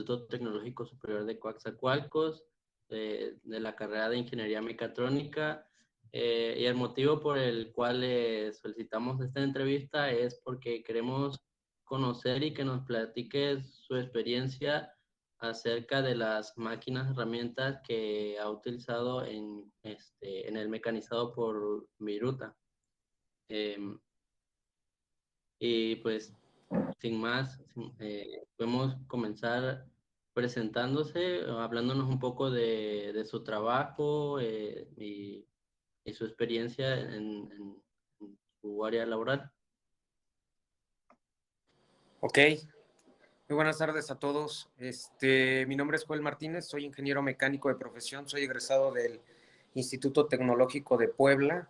Instituto Tecnológico Superior de Coatzacoalcos, de la carrera de Ingeniería Mecatrónica. Y el motivo por el cual solicitamos esta entrevista es porque queremos conocer y que nos platique su experiencia acerca de las máquinas, herramientas que ha utilizado en el mecanizado por Viruta. Y pues, sin más, podemos comenzar presentándose, hablándonos un poco de su trabajo y su experiencia en su área laboral. Ok, muy buenas tardes a todos. Mi nombre es Joel Martínez, soy ingeniero mecánico de profesión, soy egresado del Instituto Tecnológico de Puebla.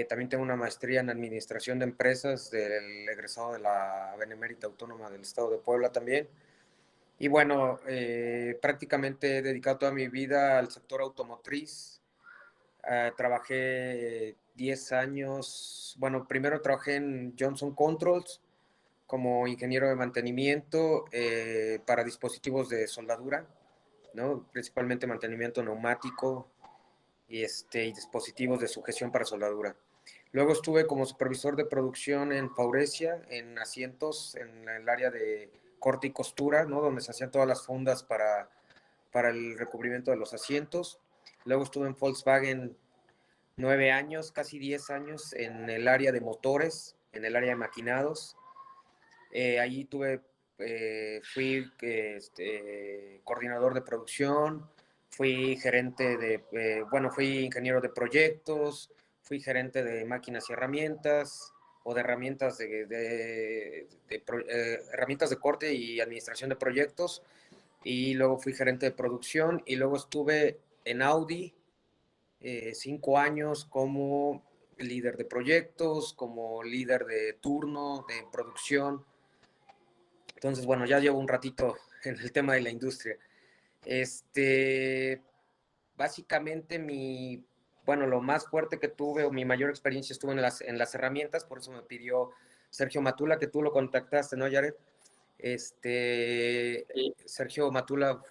También tengo una maestría en Administración de Empresas del egresado de la Benemérita Autónoma del Estado de Puebla también. Y bueno, prácticamente he dedicado toda mi vida al sector automotriz. Trabajé 10 años, bueno, primero trabajé en Johnson Controls como ingeniero de mantenimiento para dispositivos de soldadura, ¿no? Principalmente mantenimiento neumático y dispositivos de sujeción para soldadura. Luego estuve como supervisor de producción en Faurecia, en asientos, en el área de corte y costura, ¿no? Donde se hacían todas las fundas para el recubrimiento de los asientos. Luego estuve en Volkswagen 9 años, casi 10 años, en el área de motores, en el área de maquinados. Allí fui coordinador de producción, fui gerente fui ingeniero de proyectos, fui gerente de máquinas y herramientas, o de herramientas herramientas de corte y administración de proyectos, y luego fui gerente de producción, y luego estuve en Audi 5 años como líder de proyectos, como líder de turno, de producción. Entonces, bueno, ya llevo un ratito en el tema de la industria. Básicamente lo más fuerte que tuve o mi mayor experiencia estuvo en las herramientas, por eso me pidió Sergio Matula, que tú lo contactaste, ¿no, Jared? Sí. Sergio Matula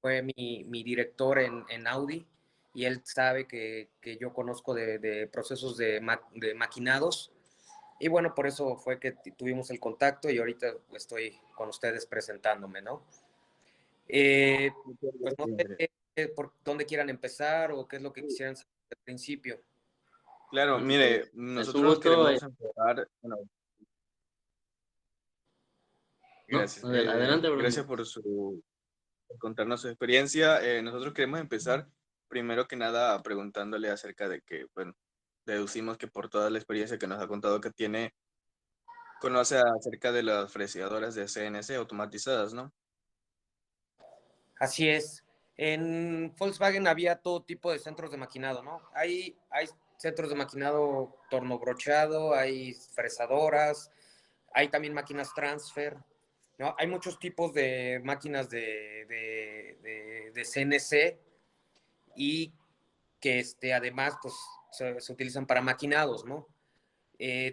fue mi director en Audi, y él sabe que yo conozco de procesos de maquinados. Y bueno, por eso fue que tuvimos el contacto y ahorita estoy con ustedes presentándome, ¿no? Pues no sé por dónde quieran empezar o qué es lo que quisieran saber al principio. Claro, mire, Es un nosotros gusto. queremos empezar, bueno, No, gracias, adelante, gracias Bruno. por contarnos su experiencia. Nosotros queremos empezar primero que nada preguntándole acerca de que, bueno, deducimos que por toda la experiencia que nos ha contado que tiene, conoce acerca de las fresadoras de CNC automatizadas, ¿no? Así es. En Volkswagen había todo tipo de centros de maquinado, ¿no? Hay centros de maquinado tornobrochado, hay fresadoras, hay también máquinas transfer, ¿no? Hay muchos tipos de máquinas de CNC y que además pues, se utilizan para maquinados, ¿no?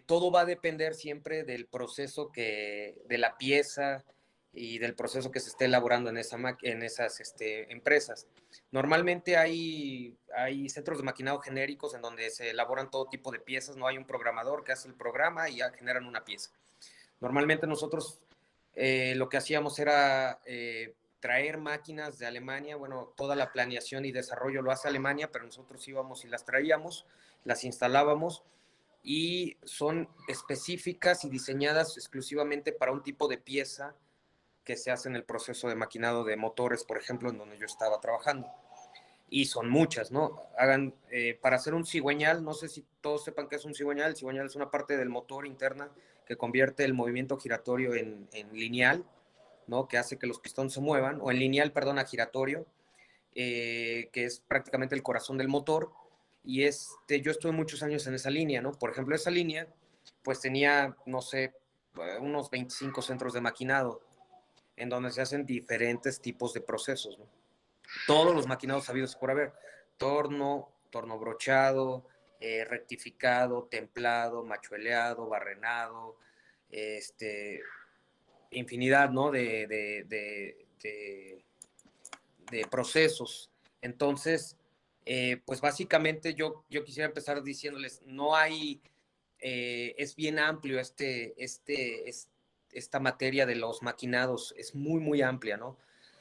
Todo va a depender siempre del proceso de la pieza y del proceso que se esté elaborando en esas empresas. Normalmente hay centros de maquinado genéricos en donde se elaboran todo tipo de piezas, no hay un programador que hace el programa y ya generan una pieza. Normalmente nosotros lo que hacíamos era traer máquinas de Alemania, bueno, toda la planeación y desarrollo lo hace Alemania, pero nosotros íbamos y las traíamos, las instalábamos, y son específicas y diseñadas exclusivamente para un tipo de pieza que se hace en el proceso de maquinado de motores, por ejemplo, en donde yo estaba trabajando. Y son muchas, ¿no? Para hacer un cigüeñal, no sé si todos sepan qué es un cigüeñal. El cigüeñal es una parte del motor interna que convierte el movimiento giratorio en lineal, ¿no? Que hace que los pistones se muevan, o en lineal, perdón, a giratorio, que es prácticamente el corazón del motor. Y yo estuve muchos años en esa línea, ¿no? Por ejemplo, esa línea, pues tenía, no sé, unos 25 centros de maquinado, en donde se hacen diferentes tipos de procesos, ¿no? Todos los maquinados sabidos por haber: torno brochado, rectificado, templado, machueleado, barrenado, infinidad, ¿no? De procesos. Entonces, pues básicamente yo quisiera empezar diciéndoles, no hay, es bien amplio esta materia de los maquinados, es muy, muy amplia, ¿no?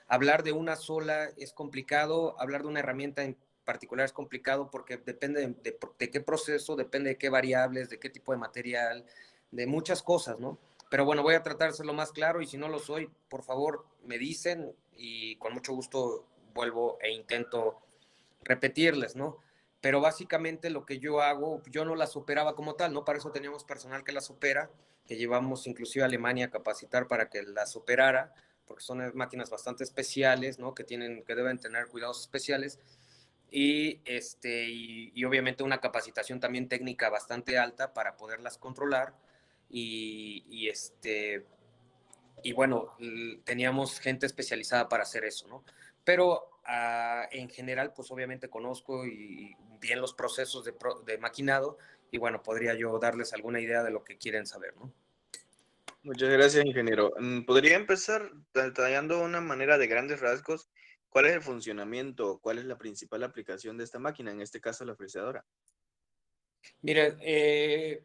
Hablar de una sola es complicado, hablar de una herramienta en particular es complicado porque depende de qué proceso, depende de qué variables, de qué tipo de material, de muchas cosas, ¿no? Pero bueno, voy a tratar de ser lo más claro y si no lo soy, por favor, me dicen y con mucho gusto vuelvo e intento repetirles, ¿no? Pero básicamente lo que yo hago, yo no las operaba como tal, ¿no? Para eso teníamos personal que las opera, que llevamos inclusive a Alemania a capacitar para que las operara, porque son máquinas bastante especiales, ¿no? Que deben tener cuidados especiales y obviamente una capacitación también técnica bastante alta para poderlas controlar y bueno, teníamos gente especializada para hacer eso, ¿no? Pero en general, pues obviamente conozco y bien los procesos de maquinado y bueno, podría yo darles alguna idea de lo que quieren saber, ¿no? Muchas gracias, ingeniero. ¿Podría empezar detallando una manera de grandes rasgos? ¿Cuál es el funcionamiento? ¿Cuál es la principal aplicación de esta máquina, en este caso la fresadora? Mire,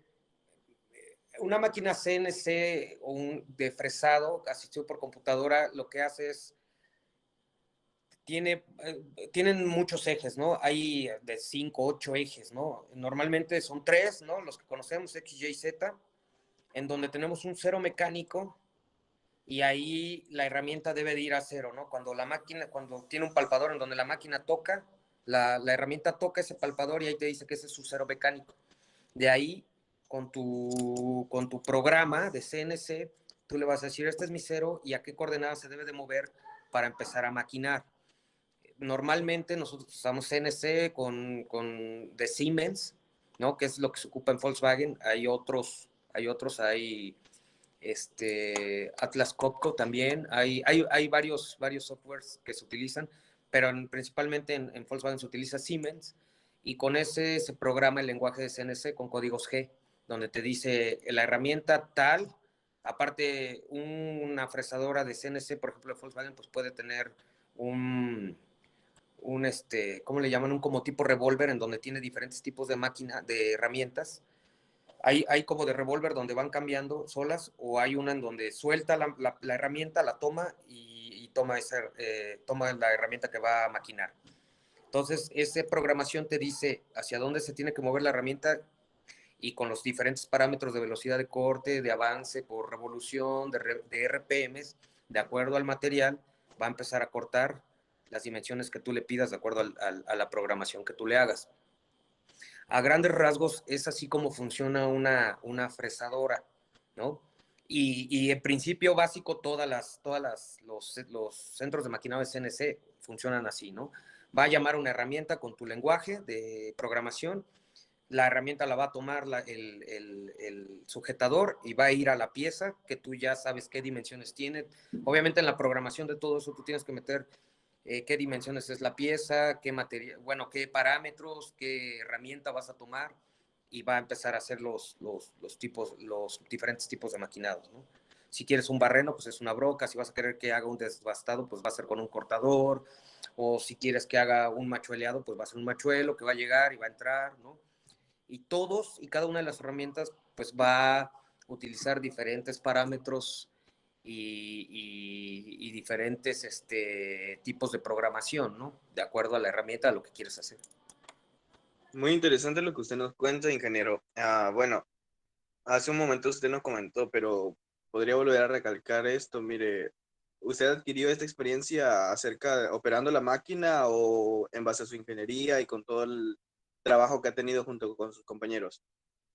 una máquina CNC de fresado asistido por computadora, lo que hace es tienen muchos ejes, ¿no? Hay de 5, 8 ejes, ¿no? Normalmente son 3, ¿no? Los que conocemos, X, Y, Z, en donde tenemos un cero mecánico y ahí la herramienta debe de ir a cero, ¿no? Cuando tiene un palpador en donde la máquina toca, la herramienta toca ese palpador y ahí te dice que ese es su cero mecánico. De ahí, con tu programa de CNC, tú le vas a decir, este es mi cero y a qué coordenada se debe de mover para empezar a maquinar. Normalmente nosotros usamos CNC de Siemens, ¿no? Que es lo que se ocupa en Volkswagen. Hay Atlas Copco también. Hay varios softwares que se utilizan, pero principalmente en Volkswagen se utiliza Siemens y con ese se programa el lenguaje de CNC con códigos G, donde te dice la herramienta tal. Aparte, una fresadora de CNC, por ejemplo, de Volkswagen, pues puede tener ¿cómo le llaman? Un como tipo revólver en donde tiene diferentes tipos de máquina, de herramientas. Hay como de revólver donde van cambiando solas o hay una en donde suelta la herramienta, la toma y toma la herramienta que va a maquinar. Entonces, esa programación te dice hacia dónde se tiene que mover la herramienta y con los diferentes parámetros de velocidad de corte, de avance por revolución, de RPMs, de acuerdo al material, va a empezar a cortar las dimensiones que tú le pidas de acuerdo a la programación que tú le hagas. A grandes rasgos es así como funciona una fresadora, ¿no? Y en principio básico los centros de maquinado de CNC funcionan así, ¿no? Va a llamar una herramienta con tu lenguaje de programación, la herramienta la va a tomar el sujetador y va a ir a la pieza que tú ya sabes qué dimensiones tiene. Obviamente en la programación de todo eso tú tienes que meter qué dimensiones es la pieza, qué material, bueno, qué parámetros, qué herramienta vas a tomar y va a empezar a hacer los diferentes tipos de maquinados, ¿no? Si quieres un barreno, pues es una broca. Si vas a querer que haga un desbastado, pues va a ser con un cortador. O si quieres que haga un machueleado, pues va a ser un machuelo que va a llegar y va a entrar, ¿no? Y todos y cada una de las herramientas pues va a utilizar diferentes parámetros y diferentes tipos de programación, ¿no? De acuerdo a la herramienta, a lo que quieres hacer. Muy interesante lo que usted nos cuenta, ingeniero. Bueno, hace un momento usted nos comentó, pero podría volver a recalcar esto. Mire, ¿usted adquirió esta experiencia operando la máquina o en base a su ingeniería y con todo el trabajo que ha tenido junto con sus compañeros?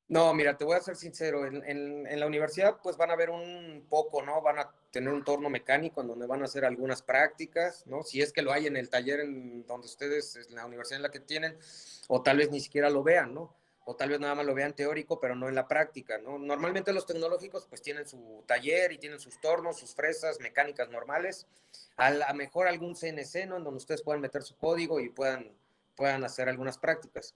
No, mira, te voy a ser sincero, en la universidad pues van a ver un poco, ¿no? Van a tener un torno mecánico en donde van a hacer algunas prácticas, ¿no? Si es que lo hay en el taller en donde ustedes, en la universidad en la que tienen, o tal vez ni siquiera lo vean, ¿no? O tal vez nada más lo vean teórico, pero no en la práctica, ¿no? Normalmente los tecnológicos pues tienen su taller y tienen sus tornos, sus fresas mecánicas normales, a lo mejor algún CNC, ¿no? En donde ustedes puedan meter su código y puedan hacer algunas prácticas,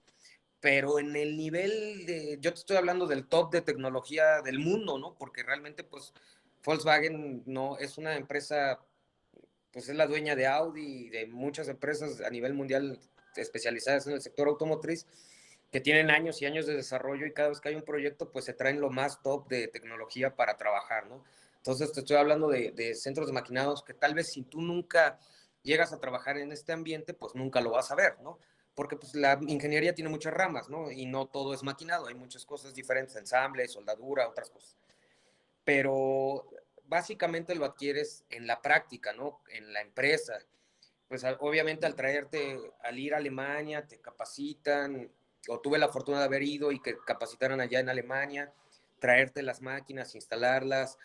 pero en el nivel yo te estoy hablando del top de tecnología del mundo, ¿no? Porque realmente, pues, Volkswagen no es una empresa, pues es la dueña de Audi y de muchas empresas a nivel mundial especializadas en el sector automotriz, que tienen años y años de desarrollo, y cada vez que hay un proyecto, pues se traen lo más top de tecnología para trabajar, ¿no? Entonces te estoy hablando de centros de maquinados que tal vez si tú nunca llegas a trabajar en este ambiente, pues nunca lo vas a ver, ¿no? Porque pues la ingeniería tiene muchas ramas, ¿no? Y no todo es maquinado, hay muchas cosas diferentes, ensamble, soldadura, otras cosas. Pero básicamente lo adquieres en la práctica, ¿no? En la empresa. Pues obviamente al ir a Alemania, te capacitan, o tuve la fortuna de haber ido y que capacitaran allá en Alemania, traerte las máquinas, instalarlas,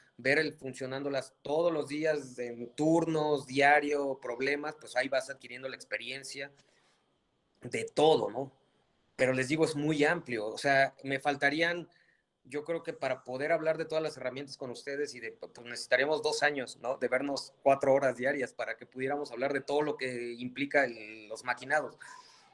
funcionándolas todos los días en turnos, diario, problemas, pues ahí vas adquiriendo la experiencia de todo, ¿no? Pero les digo, es muy amplio, o sea, me faltarían, yo creo que para poder hablar de todas las herramientas con ustedes pues necesitaríamos 2 años, ¿no? De vernos 4 horas diarias para que pudiéramos hablar de todo lo que implica los maquinados.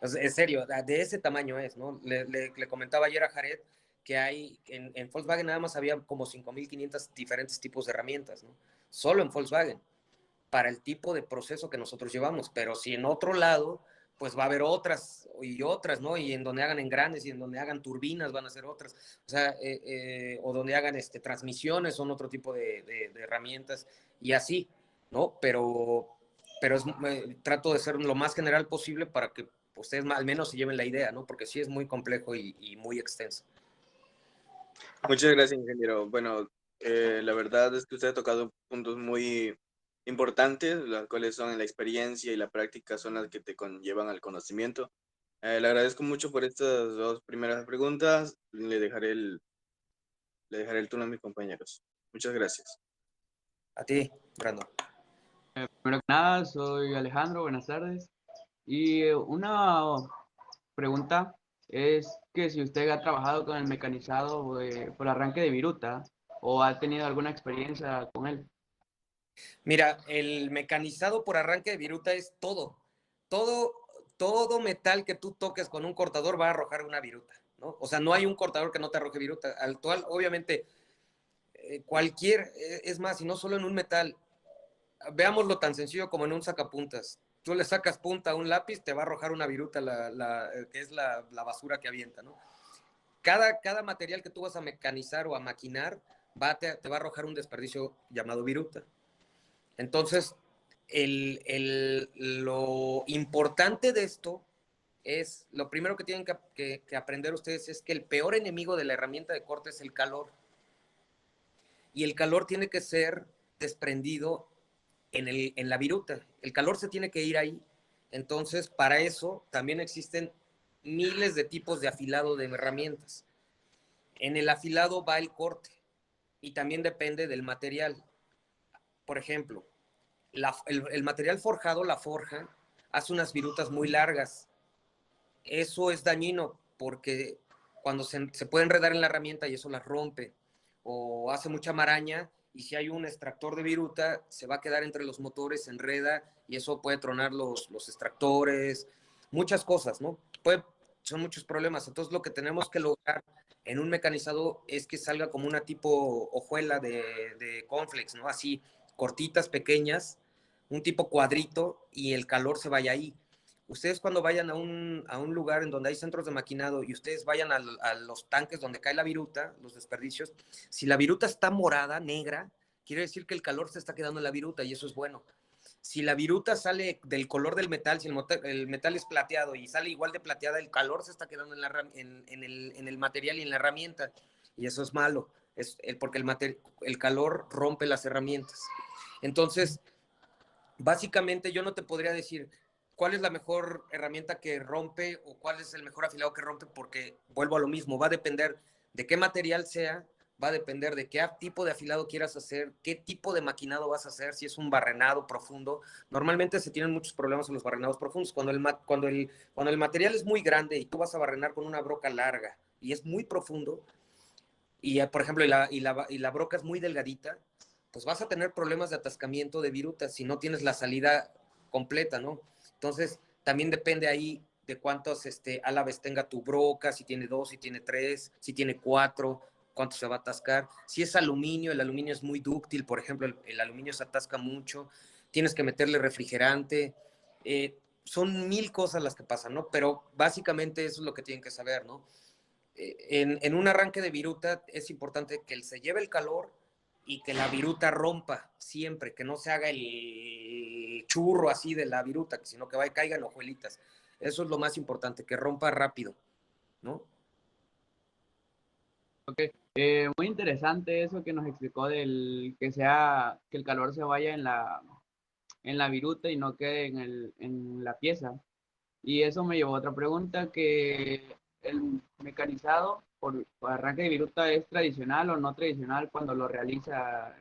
Es serio, de ese tamaño es, ¿no? Le comentaba ayer a Jared que en Volkswagen nada más había como 5.500 diferentes tipos de herramientas, ¿no? Solo en Volkswagen, para el tipo de proceso que nosotros llevamos, pero si en otro lado, pues va a haber otras y otras, ¿no? Y en donde hagan engranes y en donde hagan turbinas van a ser otras, o sea, o donde hagan transmisiones son otro tipo de herramientas y así, ¿no? Pero trato de ser lo más general posible para que ustedes al menos se lleven la idea, ¿no? Porque sí es muy complejo y muy extenso. Muchas gracias, ingeniero. Bueno, la verdad es que usted ha tocado puntos muy importantes, las cuales son la experiencia y la práctica son las que te conllevan al conocimiento. Le agradezco mucho por estas dos primeras preguntas. Le dejaré el turno a mis compañeros. Muchas gracias. A ti, Brandon. Primero que nada, soy Alejandro, buenas tardes. Y una pregunta es que si usted ha trabajado con el mecanizado por arranque de viruta o ha tenido alguna experiencia con él. Mira, el mecanizado por arranque de viruta es todo. Todo, todo metal que tú toques con un cortador va a arrojar una viruta, ¿no? O sea, no hay un cortador que no te arroje viruta. Actual, obviamente, es más, y no solo en un metal, veámoslo tan sencillo como en un sacapuntas. Tú le sacas punta a un lápiz, te va a arrojar una viruta, que es la basura que avienta, ¿no? Cada material que tú vas a mecanizar o a maquinar te va a arrojar un desperdicio llamado viruta. Entonces, lo importante de esto es, lo primero que tienen que aprender ustedes es que el peor enemigo de la herramienta de corte es el calor. Y el calor tiene que ser desprendido en la viruta. El calor se tiene que ir ahí. Entonces, para eso también existen miles de tipos de afilado de herramientas. En el afilado va el corte y también depende del material. Por ejemplo, el material forjado, la forja, hace unas virutas muy largas. Eso es dañino porque cuando se puede enredar en la herramienta y eso las rompe, o hace mucha maraña, y si hay un extractor de viruta, se va a quedar entre los motores, se enreda, y eso puede tronar los extractores, muchas cosas, ¿no? Son muchos problemas. Entonces, lo que tenemos que lograr en un mecanizado es que salga como una tipo hojuela de cornflakes, ¿no? Así, cortitas, pequeñas, un tipo cuadrito, y el calor se vaya ahí. Ustedes cuando vayan a un lugar en donde hay centros de maquinado y ustedes vayan a los tanques donde cae la viruta, los desperdicios, si la viruta está morada, negra, quiere decir que el calor se está quedando en la viruta y eso es bueno. Si la viruta sale del color del metal, si el metal es plateado y sale igual de plateada, el calor se está quedando en el material y en la herramienta y eso es malo, porque el calor rompe las herramientas. Entonces, básicamente yo no te podría decir cuál es la mejor herramienta que rompe o cuál es el mejor afilado que rompe, porque vuelvo a lo mismo, va a depender de qué material sea, va a depender de qué tipo de afilado quieras hacer, qué tipo de maquinado vas a hacer, si es un barrenado profundo. Normalmente se tienen muchos problemas en los barrenados profundos. Cuando el material es muy grande y tú vas a barrenar con una broca larga y es muy profundo, y por ejemplo, la broca es muy delgadita, pues vas a tener problemas de atascamiento de virutas si no tienes la salida completa, ¿no? Entonces, también depende ahí de cuántos álabes tenga tu broca, si tiene 2, si tiene 3, si tiene 4, cuánto se va a atascar. Si es aluminio, el aluminio es muy dúctil, por ejemplo, el aluminio se atasca mucho, tienes que meterle refrigerante. Son mil cosas las que pasan, ¿no? Pero básicamente eso es lo que tienen que saber, ¿no? En un arranque de viruta es importante que se lleve el calor y que la viruta rompa siempre, que no se haga el churro así de la viruta, sino que caigan hojuelitas. Eso es lo más importante, que rompa rápido, ¿no? Muy interesante eso que nos explicó del que el calor se vaya en la viruta y no quede en la pieza. Y eso me llevó a otra pregunta, que el mecanizado por arranque de viruta es tradicional o no tradicional cuando lo realiza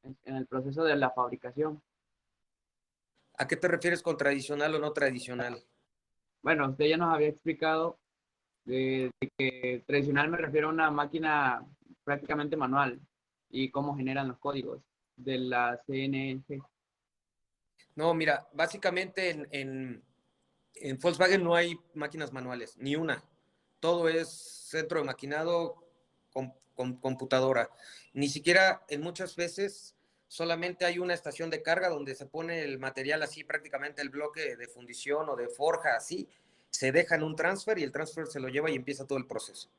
en el proceso de la fabricación. ¿A qué te refieres con tradicional o no tradicional? Bueno, usted ya nos había explicado de que tradicional me refiero a una máquina prácticamente manual y cómo generan los códigos de la CNC. No, mira, básicamente en Volkswagen no hay máquinas manuales, ni una. Todo es centro de maquinado con computadora. Ni siquiera en muchas veces solamente hay una estación de carga donde se pone el material así, prácticamente el bloque de fundición o de forja así, se deja en un transfer y el transfer se lo lleva y empieza todo el proceso.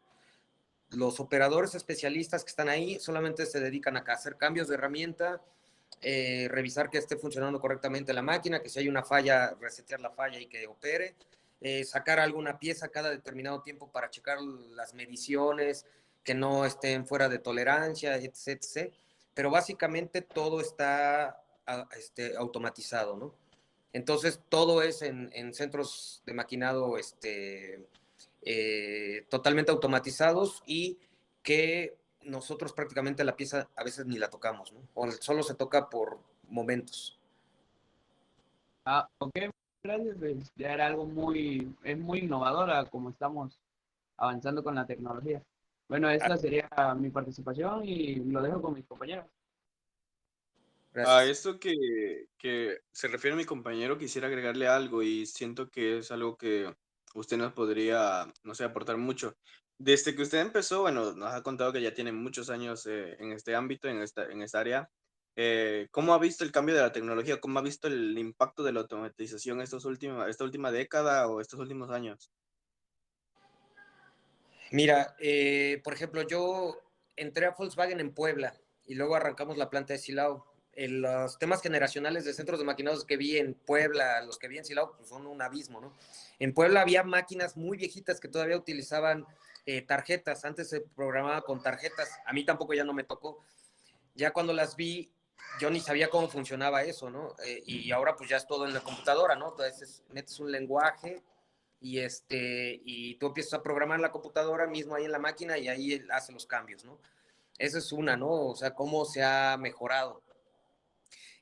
Los operadores especialistas que están ahí solamente se dedican a hacer cambios de herramienta, revisar que esté funcionando correctamente la máquina, que si hay una falla, resetear la falla y que opere, sacar alguna pieza cada determinado tiempo para checar las mediciones, que no estén fuera de tolerancia, etc. etc. Pero básicamente todo está automatizado, ¿no? Entonces todo es en centros de maquinado totalmente automatizados y que nosotros prácticamente la pieza a veces ni la tocamos, ¿no? O solo se toca por momentos. Ah, ok, gracias. Pues, ya era algo es muy innovadora como estamos avanzando con la tecnología. Bueno, esta sería mi participación y lo dejo con mis compañeros. A Gracias. esto que se refiere a mi compañero, quisiera agregarle algo y siento que es algo que usted nos podría, no sé, aportar mucho. Desde que usted empezó, bueno, nos ha contado que ya tiene muchos años en este ámbito, en esta área. ¿Cómo ha visto el cambio de la tecnología? ¿Cómo ha visto el impacto de la automatización esta última década o estos últimos años? Mira, por ejemplo, yo entré a Volkswagen en Puebla y luego arrancamos la planta de Silao. Los temas generacionales de centros de maquinados que vi en Puebla, los que vi en Silao, pues son un abismo, ¿no? En Puebla había máquinas muy viejitas que todavía utilizaban tarjetas. Antes se programaba con tarjetas. A mí tampoco ya no me tocó. Ya cuando las vi, yo ni sabía cómo funcionaba eso, ¿no? Y ahora pues ya es todo en la computadora, ¿no? Entonces metes un lenguaje y tú empiezas a programar la computadora mismo ahí en la máquina y ahí hace los cambios, ¿no? Esa es una, ¿no? O sea, cómo se ha mejorado.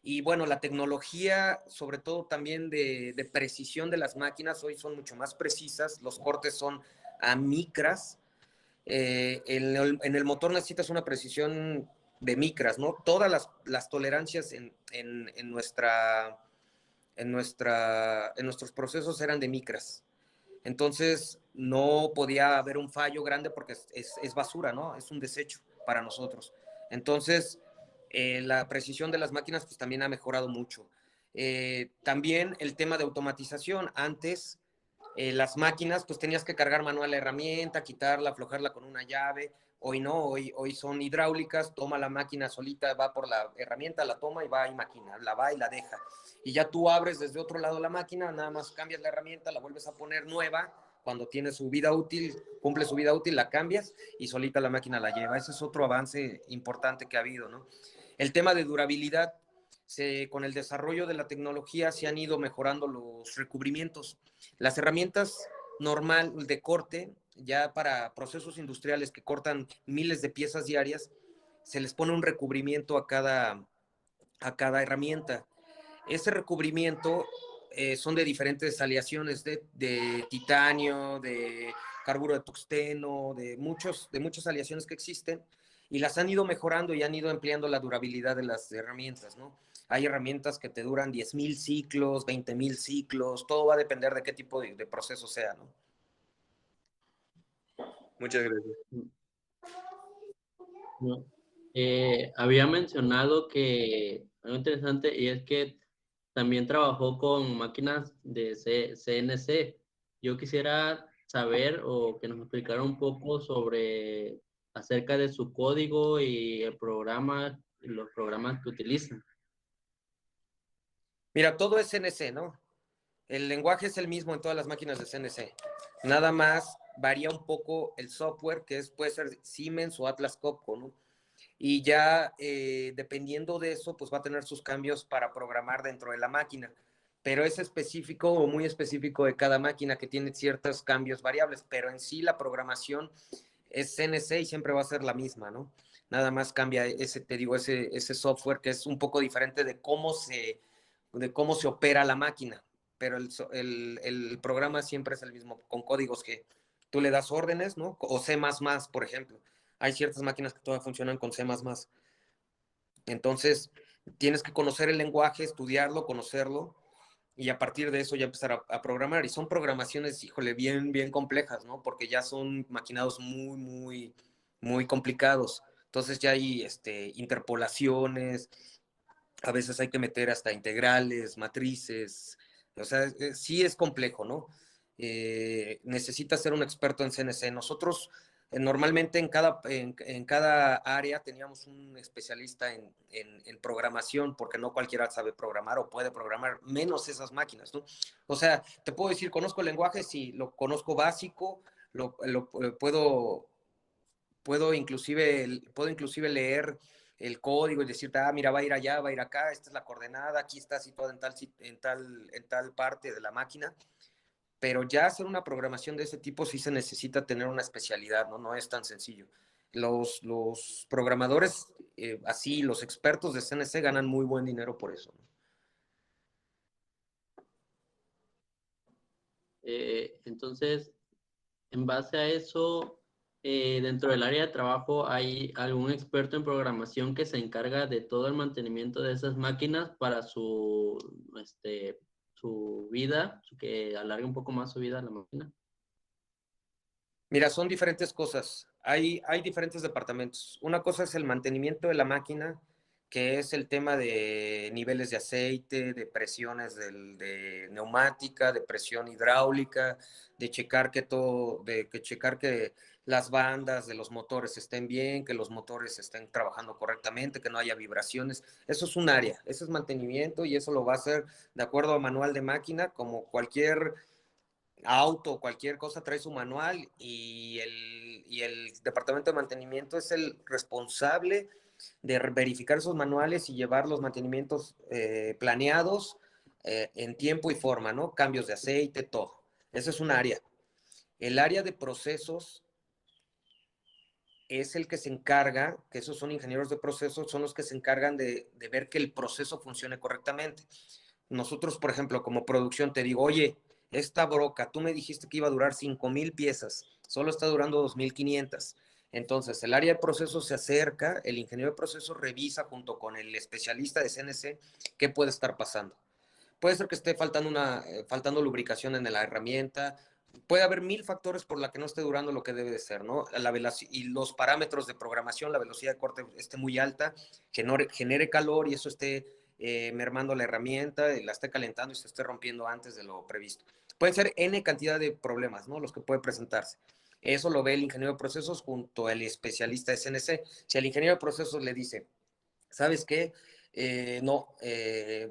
Y bueno, la tecnología, sobre todo también de precisión de las máquinas, hoy son mucho más precisas, los cortes son a micras. En el motor necesitas una precisión de micras, ¿no? Todas las tolerancias en nuestros procesos eran de micras. Entonces, no podía haber un fallo grande porque es basura, ¿no? Es un desecho para nosotros. Entonces, la precisión de las máquinas pues también ha mejorado mucho. También el tema de automatización. Antes, las máquinas pues tenías que cargar manual la herramienta, quitarla, aflojarla con una llave. Hoy no, hoy son hidráulicas, toma la máquina solita, va por la herramienta, la toma y va y máquina, la va y la deja. Y ya tú abres desde otro lado la máquina, nada más cambias la herramienta, la vuelves a poner nueva, cuando tiene su vida útil, cumple su vida útil, la cambias y solita la máquina la lleva. Ese es otro avance importante que ha habido, ¿no? El tema de durabilidad, con el desarrollo de la tecnología se han ido mejorando los recubrimientos. Las herramientas normal de corte, ya para procesos industriales que cortan miles de piezas diarias, se les pone un recubrimiento a cada herramienta. Ese recubrimiento son de diferentes aleaciones de titanio, de carburo de tungsteno, de muchas aleaciones que existen y las han ido mejorando y han ido ampliando la durabilidad de las herramientas, ¿no? Hay herramientas que te duran 10,000 ciclos, 20,000 ciclos, todo va a depender de qué tipo de proceso sea, ¿no? Muchas gracias. No. Había mencionado que algo interesante y es que también trabajó con máquinas de CNC. Yo quisiera saber o que nos explicara un poco sobre acerca de su código y el programa, los programas que utilizan. Mira, todo es CNC, ¿no? El lenguaje es el mismo en todas las máquinas de CNC. Nada más varía un poco el software, que puede ser Siemens o Atlas Copco, ¿no? Y ya dependiendo de eso, pues va a tener sus cambios para programar dentro de la máquina. Pero es específico o muy específico de cada máquina que tiene ciertos cambios variables, pero en sí la programación es CNC y siempre va a ser la misma, ¿no? Nada más cambia ese, te digo, ese software que es un poco diferente de cómo se opera la máquina, pero el programa siempre es el mismo, con códigos que tú le das órdenes, ¿no? O C++, por ejemplo. Hay ciertas máquinas que todavía funcionan con C++. Entonces, tienes que conocer el lenguaje, estudiarlo, conocerlo, y a partir de eso ya empezar a programar. Y son programaciones, híjole, bien, bien complejas, ¿no? Porque ya son maquinados muy, muy, muy complicados. Entonces ya hay interpolaciones, a veces hay que meter hasta integrales, matrices. O sea, sí es complejo, ¿no? Necesitas ser un experto en CNC. Nosotros normalmente en cada área teníamos un especialista en programación, porque no cualquiera sabe programar o puede programar, menos esas máquinas, ¿no? O sea, te puedo decir, conozco el lenguaje, sí, lo conozco básico, puedo inclusive leer el código y decirte, ah, mira, va a ir allá, va a ir acá, esta es la coordenada, aquí está situado en tal parte de la máquina. Pero ya hacer una programación de ese tipo sí se necesita tener una especialidad, ¿no? No es tan sencillo. Los programadores, así, los expertos de CNC ganan muy buen dinero por eso, ¿no? Entonces, en base a eso, dentro del área de trabajo, ¿hay algún experto en programación que se encarga de todo el mantenimiento de esas máquinas para su vida, que alargue un poco más su vida la máquina? Mira, son diferentes cosas. Hay diferentes departamentos. Una cosa es el mantenimiento de la máquina, que es el tema de niveles de aceite, de presiones de neumática, de presión hidráulica, de checar que las bandas de los motores estén bien, que los motores estén trabajando correctamente, que no haya vibraciones. Eso es un área, eso es mantenimiento y eso lo va a hacer de acuerdo a manual de máquina, como cualquier auto, cualquier cosa trae su manual y el departamento de mantenimiento es el responsable de verificar esos manuales y llevar los mantenimientos planeados en tiempo y forma, ¿no? Cambios de aceite, todo. Eso es un área. El área de procesos es el que se encarga, que esos son ingenieros de procesos, son los que se encargan de ver que el proceso funcione correctamente. Nosotros, por ejemplo, como producción, te digo, oye, esta broca, tú me dijiste que iba a durar 5,000 piezas, solo está durando 2,500. Entonces, el área de procesos se acerca, el ingeniero de procesos revisa junto con el especialista de CNC qué puede estar pasando. Puede ser que esté faltando lubricación en la herramienta. Puede haber 1,000 factores por la que no esté durando lo que debe de ser, ¿no? Y los parámetros de programación, la velocidad de corte esté muy alta, genere calor y eso esté mermando la herramienta, la esté calentando y se esté rompiendo antes de lo previsto. Pueden ser N cantidad de problemas, ¿no? Los que puede presentarse. Eso lo ve el ingeniero de procesos junto al especialista de CNC. Si el ingeniero de procesos le dice, ¿sabes qué? No,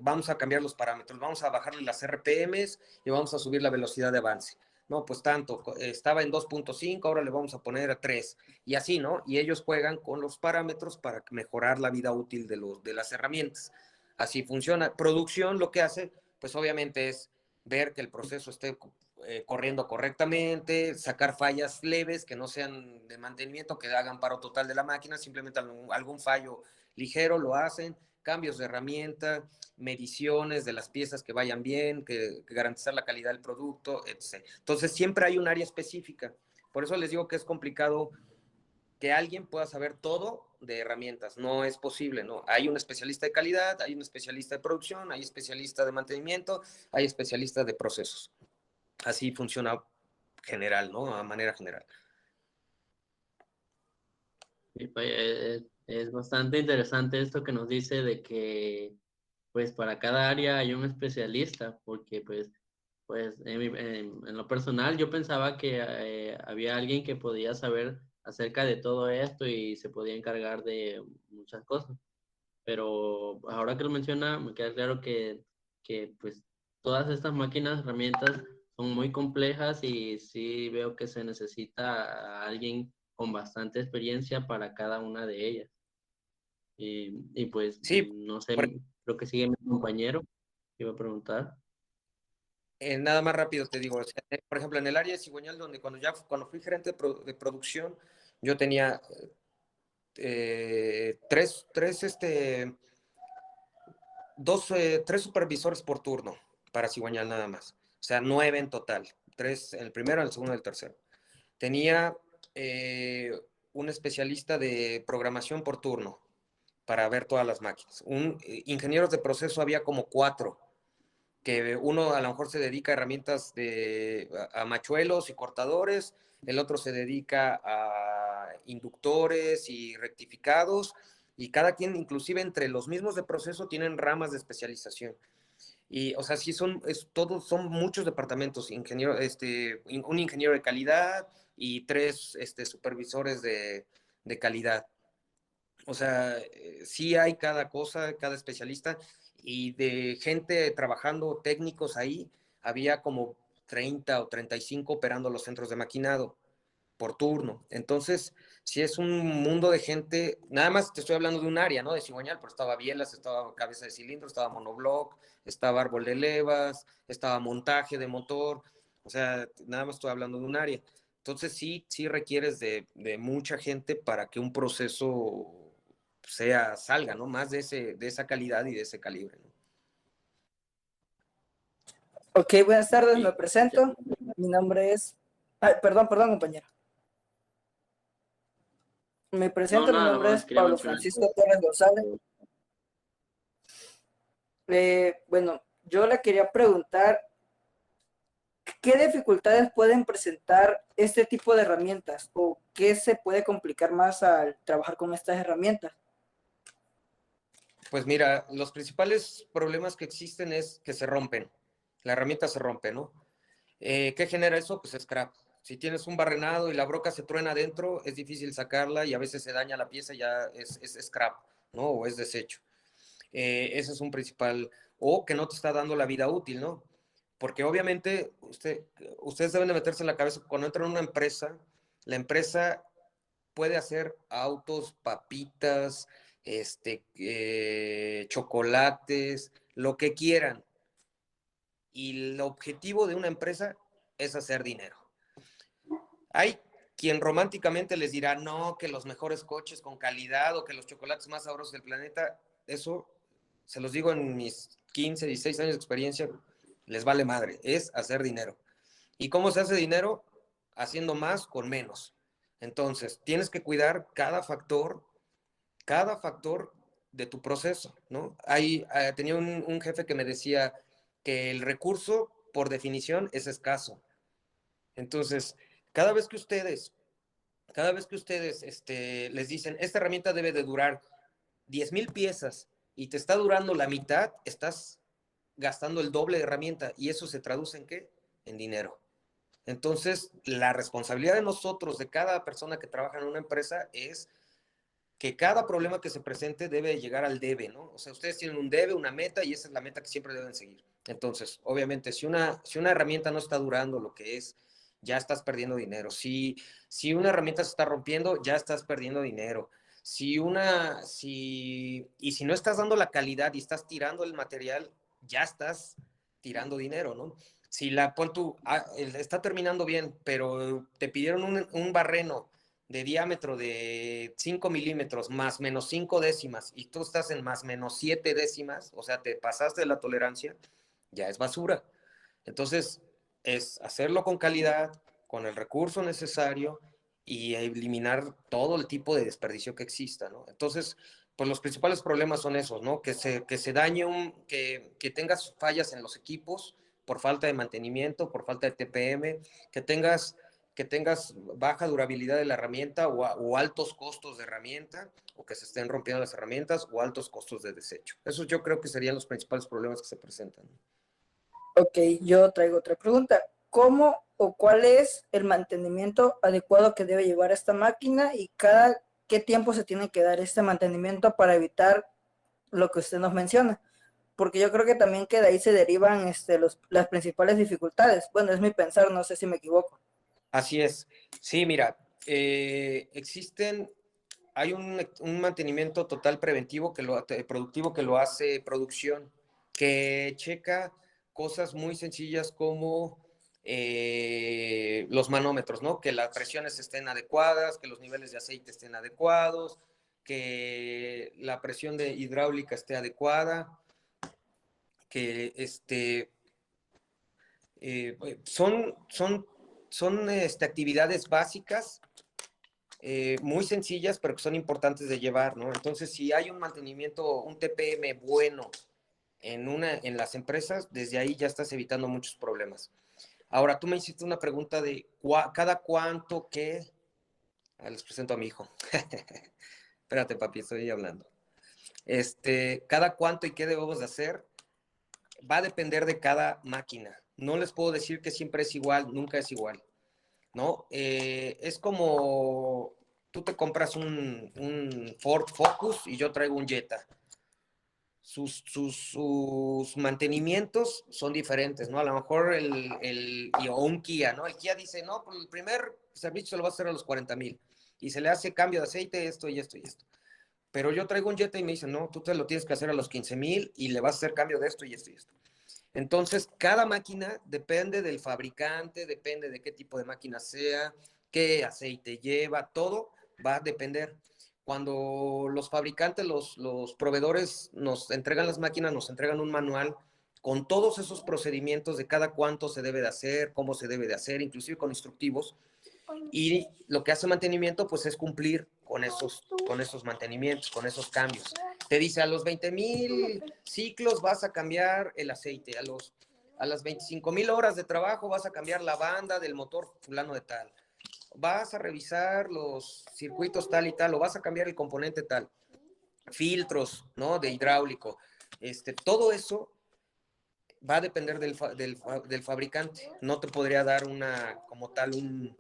vamos a cambiar los parámetros, vamos a bajarle las RPMs y vamos a subir la velocidad de avance. No, pues tanto, estaba en 2,5, ahora le vamos a poner a 3 y así, ¿no? Y ellos juegan con los parámetros para mejorar la vida útil de las herramientas. Así funciona. Producción lo que hace, pues obviamente es ver que el proceso esté corriendo correctamente, sacar fallas leves que no sean de mantenimiento, que hagan paro total de la máquina, simplemente algún fallo ligero lo hacen, cambios de herramienta, mediciones de las piezas que vayan bien, que garantizar la calidad del producto, etc. Entonces siempre hay un área específica. Por eso les digo que es complicado que alguien pueda saber todo de herramientas. No es posible, ¿no? Hay un especialista de calidad, hay un especialista de producción, hay especialista de mantenimiento, hay especialistas de procesos. Así funciona general, ¿no? A manera general. Y, pues, es bastante interesante esto que nos dice de que pues para cada área hay un especialista, porque pues en lo personal yo pensaba que había alguien que podía saber acerca de todo esto y se podía encargar de muchas cosas. Pero ahora que lo menciona, me queda claro que pues todas estas máquinas, herramientas son muy complejas y sí veo que se necesita a alguien con bastante experiencia para cada una de ellas. Y pues, Sí, no sé, por, creo que sigue mi compañero, que iba a preguntar. nada más rápido te digo, o sea, por ejemplo, en el área de cigüeñal, donde cuando fui gerente de producción, yo tenía tres supervisores por turno para cigüeñal nada más. O sea, 9 en total. 3 en el primero, en el segundo y el tercero. Tenía un especialista de programación por turno para ver todas las máquinas. Ingenieros de proceso había como 4, que uno a lo mejor se dedica a herramientas a machuelos y cortadores, el otro se dedica a inductores y rectificados, y cada quien, inclusive entre los mismos de proceso, tienen ramas de especialización. Y, o sea, sí todos son muchos departamentos, un ingeniero de calidad y 3 supervisores de calidad. O sea, sí hay cada cosa, cada especialista, y de gente trabajando técnicos ahí, había como 30 o 35 operando los centros de maquinado por turno. Entonces, si es un mundo de gente, nada más te estoy hablando de un área, ¿no? De cigüeñal, pero estaba bielas, estaba cabeza de cilindro, estaba monobloc, estaba árbol de levas, estaba montaje de motor, o sea, nada más estoy hablando de un área. Entonces, sí requieres de mucha gente para que un proceso salga, ¿no? Más de esa calidad y de ese calibre, ¿no? Ok, buenas tardes, me Y presento. Mi nombre es... Ay, perdón, compañero. Me no, presento, mi nada nombre más es quería Pablo mencionar. Francisco Torres González. Bueno, yo le quería preguntar, ¿qué dificultades pueden presentar este tipo de herramientas? ¿O qué se puede complicar más al trabajar con estas herramientas? Pues mira, los principales problemas que existen es que se rompen. La herramienta se rompe, ¿no? ¿Qué genera eso? Pues scrap. Si tienes un barrenado y la broca se truena adentro, es difícil sacarla y a veces se daña la pieza y ya es scrap, ¿no? O es desecho. Ese es un principal, o que no te está dando la vida útil, ¿no? Porque obviamente ustedes deben de meterse en la cabeza, cuando entran en una empresa, la empresa puede hacer autos, papitas, chocolates, lo que quieran. Y el objetivo de una empresa es hacer dinero. Hay quien románticamente les dirá, no, que los mejores coches con calidad o que los chocolates más sabrosos del planeta, eso se los digo en mis 15, 16 años de experiencia, les vale madre, es hacer dinero. ¿Y cómo se hace dinero? Haciendo más con menos. Entonces, tienes que cuidar cada factor de tu proceso, ¿no? Tenía un jefe que me decía que el recurso, por definición, es escaso. Entonces, cada vez que ustedes, les dicen, esta herramienta debe de durar 10,000 piezas y te está durando la mitad, estás gastando el doble de herramienta, y eso se traduce en ¿qué? En dinero. Entonces, la responsabilidad de nosotros, de cada persona que trabaja en una empresa, es que cada problema que se presente debe llegar al debe, ¿no? O sea, ustedes tienen un debe, una meta, y esa es la meta que siempre deben seguir. Entonces, obviamente, si una herramienta no está durando lo que es, ya estás perdiendo dinero. Si una herramienta se está rompiendo, ya estás perdiendo dinero. Y si no estás dando la calidad y estás tirando el material, ya estás tirando dinero, ¿no? Si está terminando bien, pero te pidieron un barreno de diámetro de 5 milímetros más menos 5 décimas y tú estás en más menos 7 décimas, o sea, te pasaste de la tolerancia, ya es basura. Entonces, es hacerlo con calidad, con el recurso necesario y eliminar todo el tipo de desperdicio que exista, ¿no? Entonces, pues los principales problemas son esos, ¿no? Que se dañe, que tengas fallas en los equipos por falta de mantenimiento, por falta de TPM, que tengas que tengas baja durabilidad de la herramienta o altos costos de herramienta, o que se estén rompiendo las herramientas, o altos costos de desecho. Esos yo creo que serían los principales problemas que se presentan. Ok, yo traigo otra pregunta. ¿Cómo o cuál es el mantenimiento adecuado que debe llevar esta máquina y cada qué tiempo se tiene que dar este mantenimiento para evitar lo que usted nos menciona? Porque yo creo que también que de ahí se derivan las principales dificultades. Bueno, es mi pensar, no sé si me equivoco. Así es. Sí, mira, hay un mantenimiento total preventivo productivo que lo hace producción, que checa cosas muy sencillas como los manómetros, ¿no? Que las presiones estén adecuadas, que los niveles de aceite estén adecuados, que la presión de hidráulica esté adecuada, que son actividades básicas muy sencillas, pero que son importantes de llevar, ¿no? Entonces, si hay un mantenimiento, un TPM bueno en las empresas, desde ahí ya estás evitando muchos problemas. Ahora, tú me hiciste una pregunta de cada cuánto, ¿qué? Les presento a mi hijo. Espérate, papi, estoy hablando. Cada cuánto y qué debemos de hacer va a depender de cada máquina. No les puedo decir que siempre es igual, nunca es igual, ¿no? Es como tú te compras un Ford Focus y yo traigo un Jetta. Sus mantenimientos son diferentes, ¿no? A lo mejor o un Kia, ¿no? El Kia dice, no, pues el primer servicio se lo va a hacer a los 40,000 y se le hace cambio de aceite, esto y esto y esto. Pero yo traigo un Jetta y me dicen, no, tú te lo tienes que hacer a los 15,000 y le vas a hacer cambio de esto y esto y esto. Entonces, cada máquina depende del fabricante, depende de qué tipo de máquina sea, qué aceite lleva, todo va a depender. Cuando los fabricantes, los proveedores nos entregan las máquinas, nos entregan un manual con todos esos procedimientos de cada cuánto se debe de hacer, cómo se debe de hacer, inclusive con instructivos. Y lo que hace mantenimiento, pues es cumplir con esos mantenimientos, con esos cambios. Te dice, a los 20,000 ciclos vas a cambiar el aceite, a las 25,000 horas de trabajo vas a cambiar la banda del motor fulano de tal. Vas a revisar los circuitos tal y tal, o vas a cambiar el componente tal. Filtros, ¿no? De hidráulico. Todo eso va a depender del fabricante. No te podría dar como tal un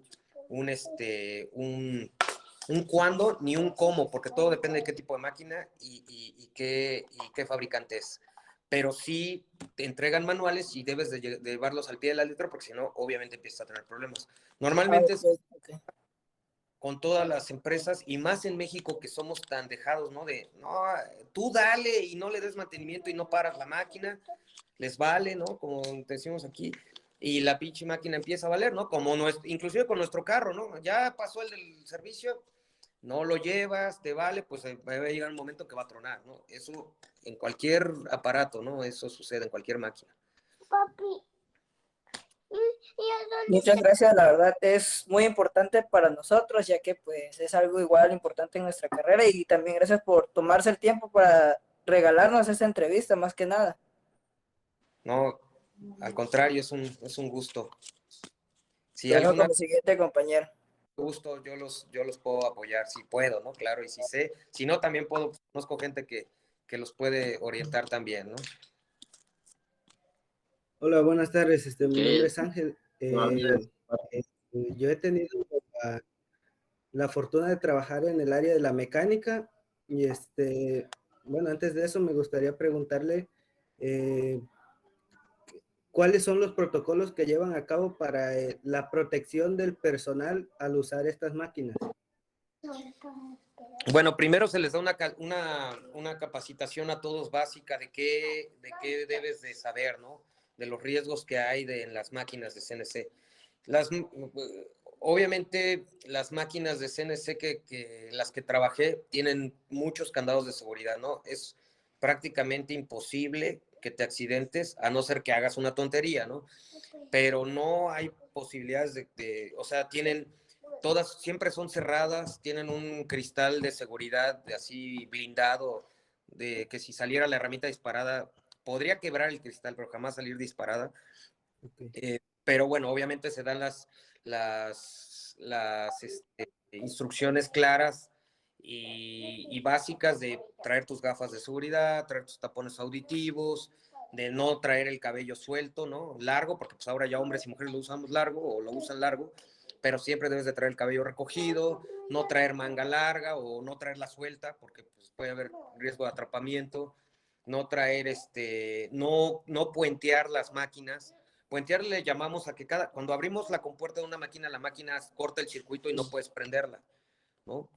cuándo ni un cómo, porque todo depende de qué tipo de máquina y qué fabricante es. Pero sí te entregan manuales y debes de llevarlos al pie de la letra, porque si no, obviamente empiezas a tener problemas. Normalmente es con todas las empresas, y más en México, que somos tan dejados, ¿no? No, tú dale y no le des mantenimiento y no paras la máquina, les vale, ¿no? Como decimos aquí, y la pinche máquina empieza a valer, ¿no? Inclusive con nuestro carro, ¿no? Ya pasó el del servicio, no lo llevas, te vale, pues va a llegar un momento que va a tronar, ¿no? Eso en cualquier aparato, ¿no? Eso sucede en cualquier máquina. Papi. Muchas gracias, la verdad es muy importante para nosotros, ya que pues es algo igual importante en nuestra carrera, y también gracias por tomarse el tiempo para regalarnos esta entrevista, más que nada. No, al contrario, es un gusto. Si Dejo alguna como siguiente compañero. gusto, yo los puedo apoyar, si puedo, ¿no? Claro, y si sé, si no, también conozco gente que los puede orientar también, ¿no? Hola, buenas tardes. Mi nombre es Ok. Ángel. Entonces, Yo he tenido la fortuna de trabajar en el área de la mecánica y bueno, antes de eso me gustaría preguntarle cuáles son los protocolos que llevan a cabo para la protección del personal al usar estas máquinas. Bueno, primero se les da una capacitación a todos básica de qué debes de saber, ¿no? De los riesgos que hay en las máquinas de CNC. Obviamente, las máquinas de CNC las que trabajé tienen muchos candados de seguridad, ¿no? Es prácticamente imposible que te accidentes, a no ser que hagas una tontería, ¿no? Pero no hay posibilidades o sea, todas siempre son cerradas, tienen un cristal de seguridad así blindado, de que si saliera la herramienta disparada, podría quebrar el cristal, pero jamás salir disparada. Okay. pero bueno, obviamente se dan instrucciones claras y básicas de traer tus gafas de seguridad, traer tus tapones auditivos, de no traer el cabello suelto, ¿no? Largo, porque pues ahora ya hombres y mujeres lo usamos largo o lo usan largo, pero siempre debes de traer el cabello recogido, no traer manga larga o no traerla suelta, porque pues, puede haber riesgo de atrapamiento, no traer, no puentear las máquinas. Puentear le llamamos a que cuando abrimos la compuerta de una máquina, la máquina corta el circuito y no puedes prenderla, ¿no?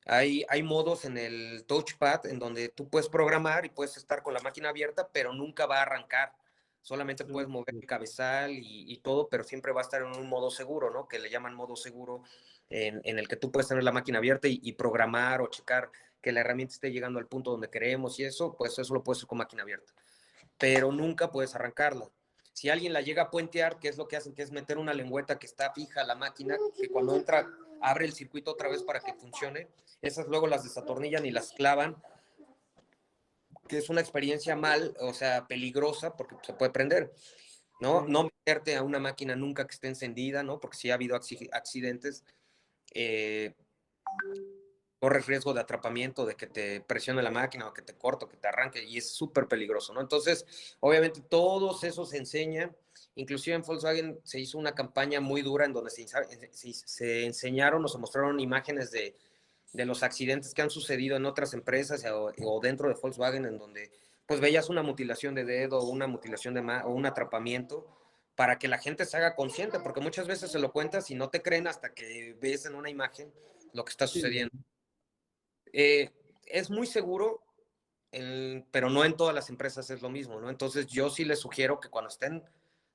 Hay modos en el touchpad en donde tú puedes programar y puedes estar con la máquina abierta, pero nunca va a arrancar. Solamente puedes mover el cabezal y todo, pero siempre va a estar en un modo seguro, ¿no? Que le llaman modo seguro, en el que tú puedes tener la máquina abierta y programar o checar que la herramienta esté llegando al punto donde queremos y eso, pues eso lo puedes hacer con máquina abierta. Pero nunca puedes arrancarla. Si alguien la llega a puentear, ¿qué es lo que hacen? Que es meter una lengüeta que está fija a la máquina, que cuando entra abre el circuito otra vez para que funcione. Esas luego las desatornillan y las clavan, que es una experiencia peligrosa porque se puede prender, ¿no? No meterte a una máquina nunca que esté encendida, ¿no? Porque si ha habido accidentes, corres riesgo de atrapamiento, de que te presione la máquina o que te corte o que te arranque, y es súper peligroso, ¿no? Entonces, obviamente, todos esos se enseñan. Inclusive en Volkswagen se hizo una campaña muy dura en donde se enseñaron o se mostraron imágenes de los accidentes que han sucedido en otras empresas o dentro de Volkswagen, en donde pues veías una mutilación de dedo, una mutilación o un atrapamiento, para que la gente se haga consciente, porque muchas veces se lo cuentas y no te creen hasta que ves en una imagen lo que está sucediendo. Es muy seguro, pero no en todas las empresas es lo mismo, ¿no? Entonces yo sí les sugiero que cuando estén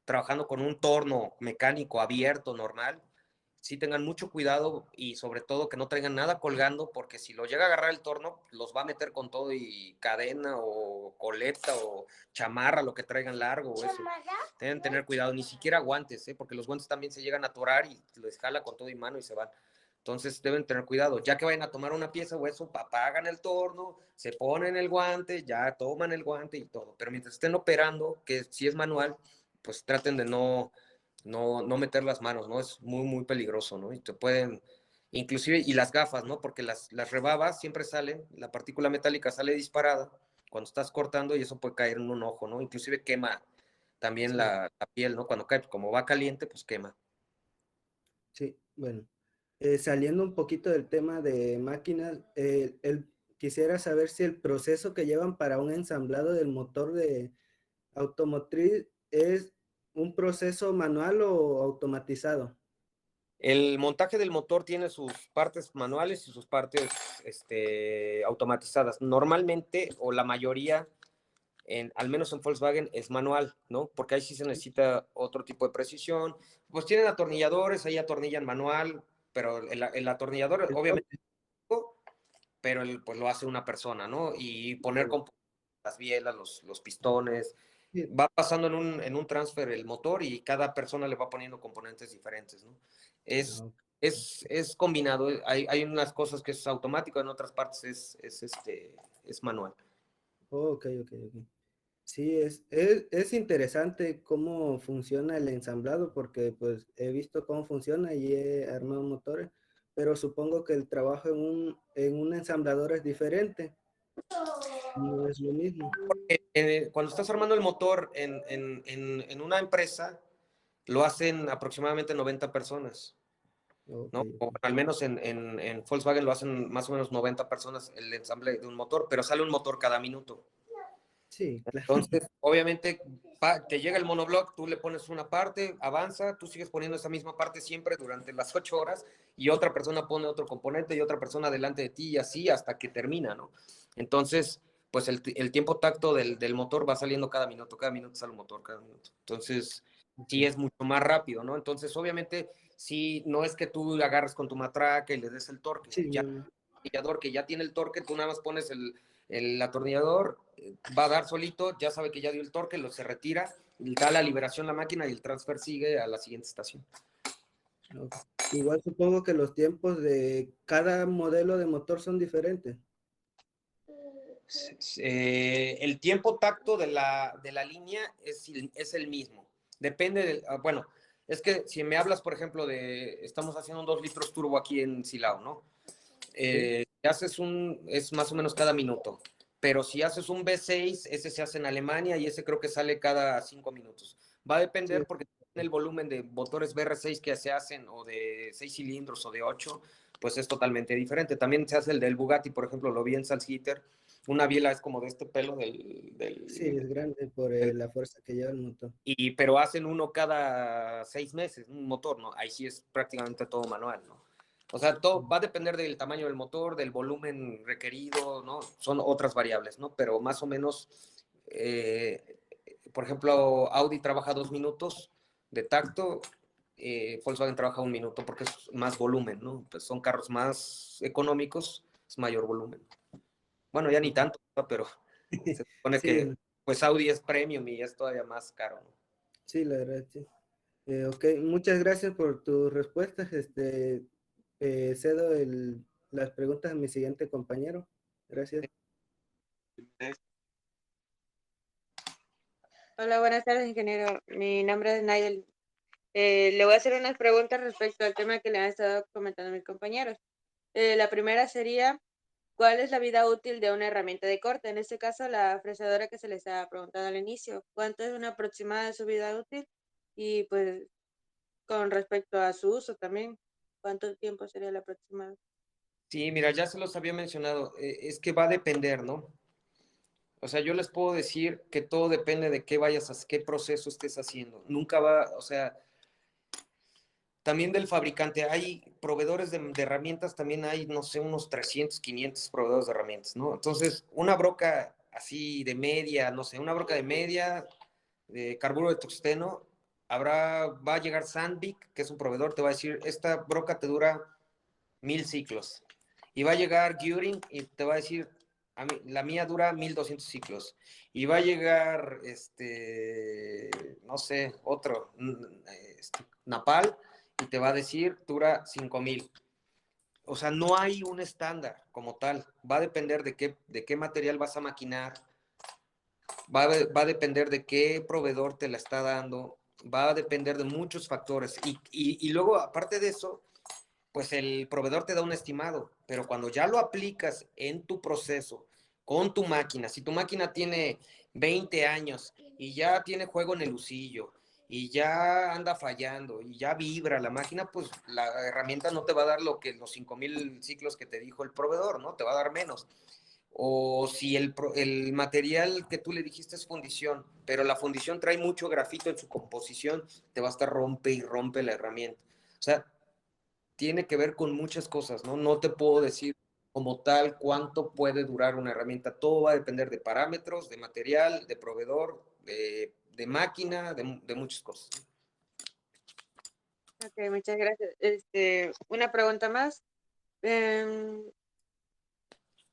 trabajando con un torno mecánico abierto, normal, sí tengan mucho cuidado y sobre todo que no traigan nada colgando, porque si lo llega a agarrar el torno, los va a meter con todo y cadena o coleta o chamarra, lo que traigan largo o eso. Deben tener cuidado, ni siquiera guantes, porque los guantes también se llegan a atorar y les jala con todo y mano y se van. Entonces deben tener cuidado, ya que vayan a tomar una pieza o eso, apagan el torno, se ponen el guante, ya toman el guante y todo. Pero mientras estén operando, que si es manual, pues traten de no meter las manos, ¿no? Es muy, muy peligroso, ¿no? Y te pueden, inclusive, y las gafas, ¿no? Porque las rebabas siempre salen, la partícula metálica sale disparada cuando estás cortando y eso puede caer en un ojo, ¿no? Inclusive quema también la piel, ¿no? Cuando cae, como va caliente, pues quema. Sí, bueno. Saliendo un poquito del tema de máquinas, quisiera saber si el proceso que llevan para un ensamblado del motor de automotriz es un proceso manual o automatizado. El montaje del motor tiene sus partes manuales y sus partes automatizadas. Normalmente, o la mayoría, al menos en Volkswagen, es manual, ¿no? Porque ahí sí se necesita otro tipo de precisión. Pues tienen atornilladores, ahí atornillan manual, pero el atornillador, obviamente, pero pues lo hace una persona, ¿no? Y poner las bielas, los pistones. Va pasando en un transfer el motor y cada persona le va poniendo componentes diferentes, ¿no? Es combinado. Hay unas cosas que es automático, en otras partes es manual. Ok. Sí, es interesante cómo funciona el ensamblado porque pues he visto cómo funciona y he armado motores, pero supongo que el trabajo en un ensamblador es diferente, no es lo mismo. Cuando estás armando el motor en una empresa, lo hacen aproximadamente 90 personas, ¿no? O al menos en Volkswagen lo hacen más o menos 90 personas el ensamble de un motor, pero sale un motor cada minuto. Sí, claro. Entonces, obviamente, te llega el monobloc, tú le pones una parte, avanza, tú sigues poniendo esa misma parte siempre durante las 8 horas y otra persona pone otro componente y otra persona delante de ti y así hasta que termina, ¿no? Entonces, pues el tiempo tacto del motor va saliendo cada minuto sale un motor, cada minuto. Entonces, sí es mucho más rápido, ¿no? Entonces, obviamente, sí, no es que tú agarres con tu matraca y le des el torque, Sí, ya el atornillador que ya tiene el torque, tú nada más pones el atornillador, va a dar solito, ya sabe que ya dio el torque, se retira, da la liberación a la máquina y el transfer sigue a la siguiente estación. Igual supongo que los tiempos de cada modelo de motor son diferentes. El tiempo tacto de la línea es el mismo. Depende bueno, Es que si me hablas, por ejemplo, estamos haciendo un 2 litros turbo aquí en Silao, ¿no? Es más o menos cada minuto. Pero si haces un V6, ese se hace en Alemania y ese creo que sale cada 5 minutos. Va a depender porque el volumen de motores VR6 que se hacen o de 6 cilindros o de 8, pues es totalmente diferente. También se hace el del Bugatti, por ejemplo, lo vi en Salzgitter. Una biela es como de este pelo Sí, es grande por la fuerza que lleva el motor. Pero hacen uno cada 6 meses, un motor, ¿no? Ahí sí es prácticamente todo manual, ¿no? O sea, todo va a depender del tamaño del motor, del volumen requerido, ¿no? Son otras variables, ¿no? Pero más o menos, por ejemplo, Audi trabaja 2 minutos de tacto, Volkswagen trabaja 1 minuto porque es más volumen, ¿no? Pues son carros más económicos, es mayor volumen. Bueno, ya ni tanto, ¿no? Pero se supone Sí, que pues Audi es premium y es todavía más caro, ¿no? sí, la verdad, sí. Ok, muchas gracias por tus respuestas. Cedo las preguntas a mi siguiente compañero. Gracias. Hola, buenas tardes, ingeniero. Mi nombre es Naidel. Le voy a hacer unas preguntas respecto al tema que le han estado comentando mis compañeros. La primera sería, ¿cuál es la vida útil de una herramienta de corte? En este caso, la fresadora que se le estaba preguntando al inicio. ¿Cuánto es una aproximada de su vida útil? Y pues, con respecto a su uso también, ¿cuánto tiempo sería la aproximada? Sí, mira, ya se los había mencionado, es que va a depender, ¿no? O sea, yo les puedo decir que todo depende de qué proceso estés haciendo. Nunca va, o sea, también del fabricante. Hay proveedores de herramientas, también hay, no sé, unos 300, 500 proveedores de herramientas, ¿no? Entonces, una broca así de media, no sé, una broca de media, de carburo de tungsteno, va a llegar Sandvik, que es un proveedor, te va a decir, esta broca te dura 1000 ciclos. Y va a llegar Guring y te va a decir, la mía dura 1200 ciclos. Y va a llegar, no sé, otro, Napal, y te va a decir, dura 5000. O sea, no hay un estándar como tal. Va a depender de qué material vas a maquinar. Va a depender de qué proveedor te la está dando. Va a depender de muchos factores. Y luego, aparte de eso, pues el proveedor te da un estimado, pero cuando ya lo aplicas en tu proceso, con tu máquina, si tu máquina tiene 20 años y ya tiene juego en el usillo y ya anda fallando y ya vibra la máquina, pues la herramienta no te va a dar los 5000 ciclos que te dijo el proveedor, ¿no? Te va a dar menos. O si el material que tú le dijiste es fundición, pero la fundición trae mucho grafito en su composición, te va a estar rompe y rompe la herramienta. O sea, tiene que ver con muchas cosas, ¿no? No te puedo decir como tal cuánto puede durar una herramienta. Todo va a depender de parámetros, de material, de proveedor, de máquina, de muchas cosas. Ok, muchas gracias. Una pregunta más. Em,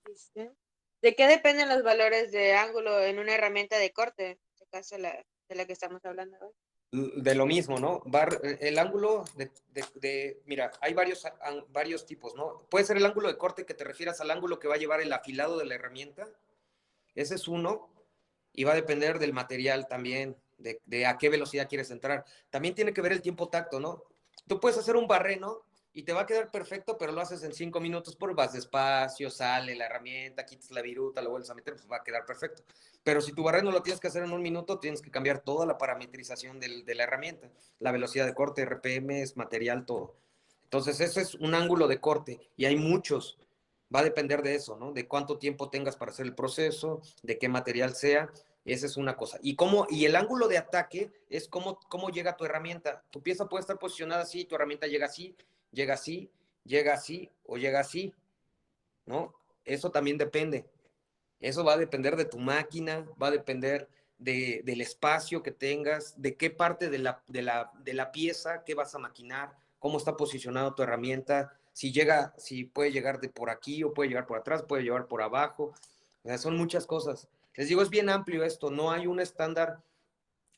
dice, ¿de qué dependen los valores de ángulo en una herramienta de corte? En este caso, de la que estamos hablando hoy. De lo mismo, ¿no? El ángulo mira, hay varios tipos, ¿no? Puede ser el ángulo de corte que te refieras al ángulo que va a llevar el afilado de la herramienta. Ese es uno. Y va a depender del material también, de a qué velocidad quieres entrar. También tiene que ver el tiempo tacto, ¿no? Tú puedes hacer un barreno y te va a quedar perfecto, pero lo haces en 5 minutos, por vas despacio, sale la herramienta, quitas la viruta, lo vuelves a meter, pues va a quedar perfecto. Pero si tu barreno lo tienes que hacer en 1 minuto, tienes que cambiar toda la parametrización de la herramienta, la velocidad de corte, RPMs, material, todo. Entonces, ese es un ángulo de corte y hay muchos. Va a depender de eso, ¿no? De cuánto tiempo tengas para hacer el proceso, de qué material sea. Esa es una cosa. Y el ángulo de ataque es cómo llega tu herramienta. Tu pieza puede estar posicionada así, tu herramienta llega así, llega así, llega así o llega así, ¿no? Eso también depende. Eso va a depender de tu máquina, va a depender del espacio que tengas, de qué parte de la pieza, qué vas a maquinar, cómo está posicionada tu herramienta, si puede llegar de por aquí o puede llegar por atrás, puede llevar por abajo. O sea, son muchas cosas. Les digo, es bien amplio esto, no hay un estándar.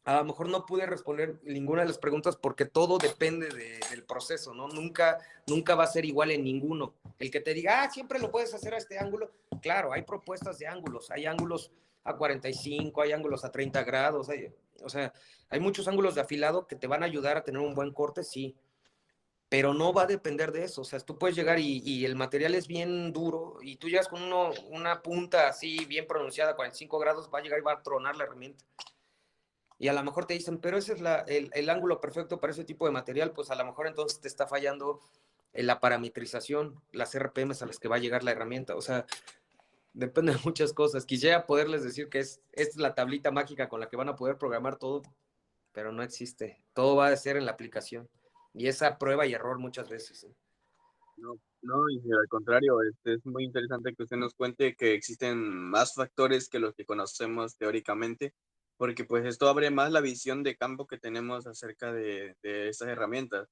A lo mejor no pude responder ninguna de las preguntas porque todo depende del proceso, ¿no? Nunca va a ser igual en ninguno. El que te diga, siempre lo puedes hacer a este ángulo. Claro, hay propuestas de ángulos, hay ángulos a 45, hay ángulos a 30 grados, o sea, hay muchos ángulos de afilado que te van a ayudar a tener un buen corte, sí, pero no va a depender de eso. O sea, tú puedes llegar y el material es bien duro y tú llegas con una punta así bien pronunciada, 45 grados, va a llegar y va a tronar la herramienta. Y a lo mejor te dicen, pero ese es el ángulo perfecto para ese tipo de material, pues a lo mejor entonces te está fallando la parametrización, las RPMs a las que va a llegar la herramienta. O sea, depende de muchas cosas. Quisiera poderles decir que esta es la tablita mágica con la que van a poder programar todo, pero no existe. Todo va a ser en la aplicación. Y esa prueba y error muchas veces. No, no, y al contrario, es muy interesante que usted nos cuente que existen más factores que los que conocemos teóricamente, porque pues esto abre más la visión de campo que tenemos acerca de estas herramientas,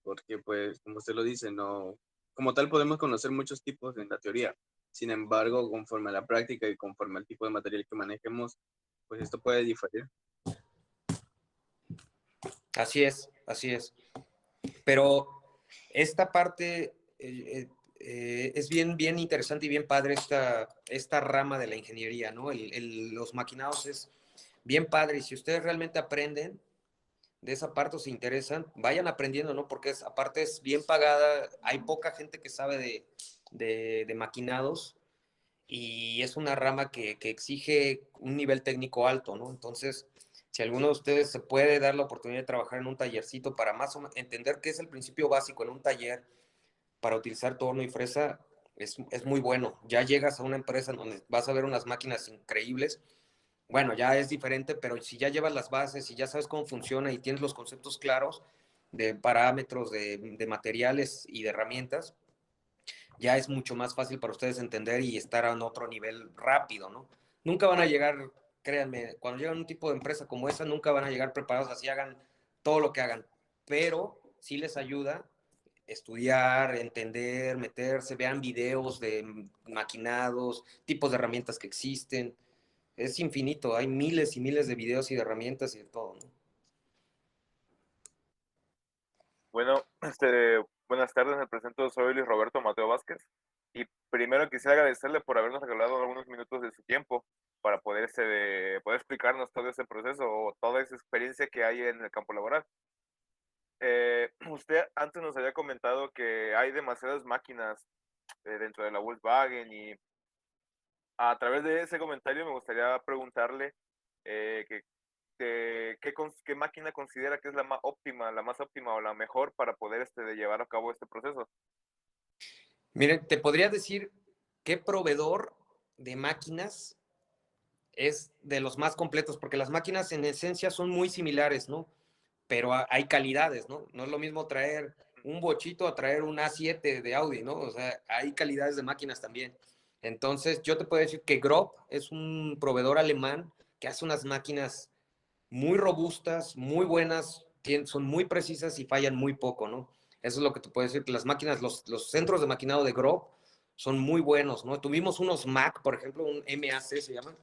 porque pues como usted lo dice, no, como tal podemos conocer muchos tipos en la teoría, sin embargo, conforme a la práctica y conforme al tipo de material que manejemos, pues esto puede diferir. Así es, así es. Pero esta parte es bien, bien interesante y bien padre esta rama de la ingeniería, ¿no? Los maquinados es bien padre y si ustedes realmente aprenden de esa parte o se interesan, vayan aprendiendo, ¿no? Porque aparte es bien pagada, hay poca gente que sabe de maquinados y es una rama que exige un nivel técnico alto, ¿no? Entonces, si alguno de ustedes se puede dar la oportunidad de trabajar en un tallercito para más o menos entender qué es el principio básico en un taller para utilizar torno y fresa, es muy bueno. Ya llegas a una empresa donde vas a ver unas máquinas increíbles. Bueno, ya es diferente, pero si ya llevas las bases y ya sabes cómo funciona y tienes los conceptos claros de parámetros, de materiales y de herramientas, ya es mucho más fácil para ustedes entender y estar a un otro nivel rápido, ¿no? Nunca van a llegar, créanme, cuando llegan a un tipo de empresa como esa, nunca van a llegar preparados así, hagan todo lo que hagan, pero sí les ayuda estudiar, entender, meterse, vean videos de maquinados, tipos de herramientas que existen. Es infinito, hay miles y miles de videos y de herramientas y de todo, ¿no? Bueno, buenas tardes, me presento, soy Luis Roberto Mateo Vázquez y primero quisiera agradecerle por habernos regalado algunos minutos de su tiempo para poder explicarnos todo ese proceso o toda esa experiencia que hay en el campo laboral. Usted antes nos había comentado que hay demasiadas máquinas dentro de la Volkswagen y a través de ese comentario me gustaría preguntarle eh, que ¿qué máquina considera que es la más óptima o la mejor para poder de llevar a cabo este proceso? Miren, te podría decir qué proveedor de máquinas es de los más completos, porque las máquinas en esencia son muy similares, ¿no? Pero hay calidades, ¿no? No es lo mismo traer un bochito a traer un A7 de Audi, ¿no? O sea, hay calidades de máquinas también. Entonces, yo te puedo decir que Grob es un proveedor alemán que hace unas máquinas muy robustas, muy buenas, son muy precisas y fallan muy poco, ¿no? Eso es lo que te puedo decir, que las máquinas, los centros de maquinado de Grob son muy buenos, ¿no? Tuvimos unos Mac, por ejemplo, un MAC se llama.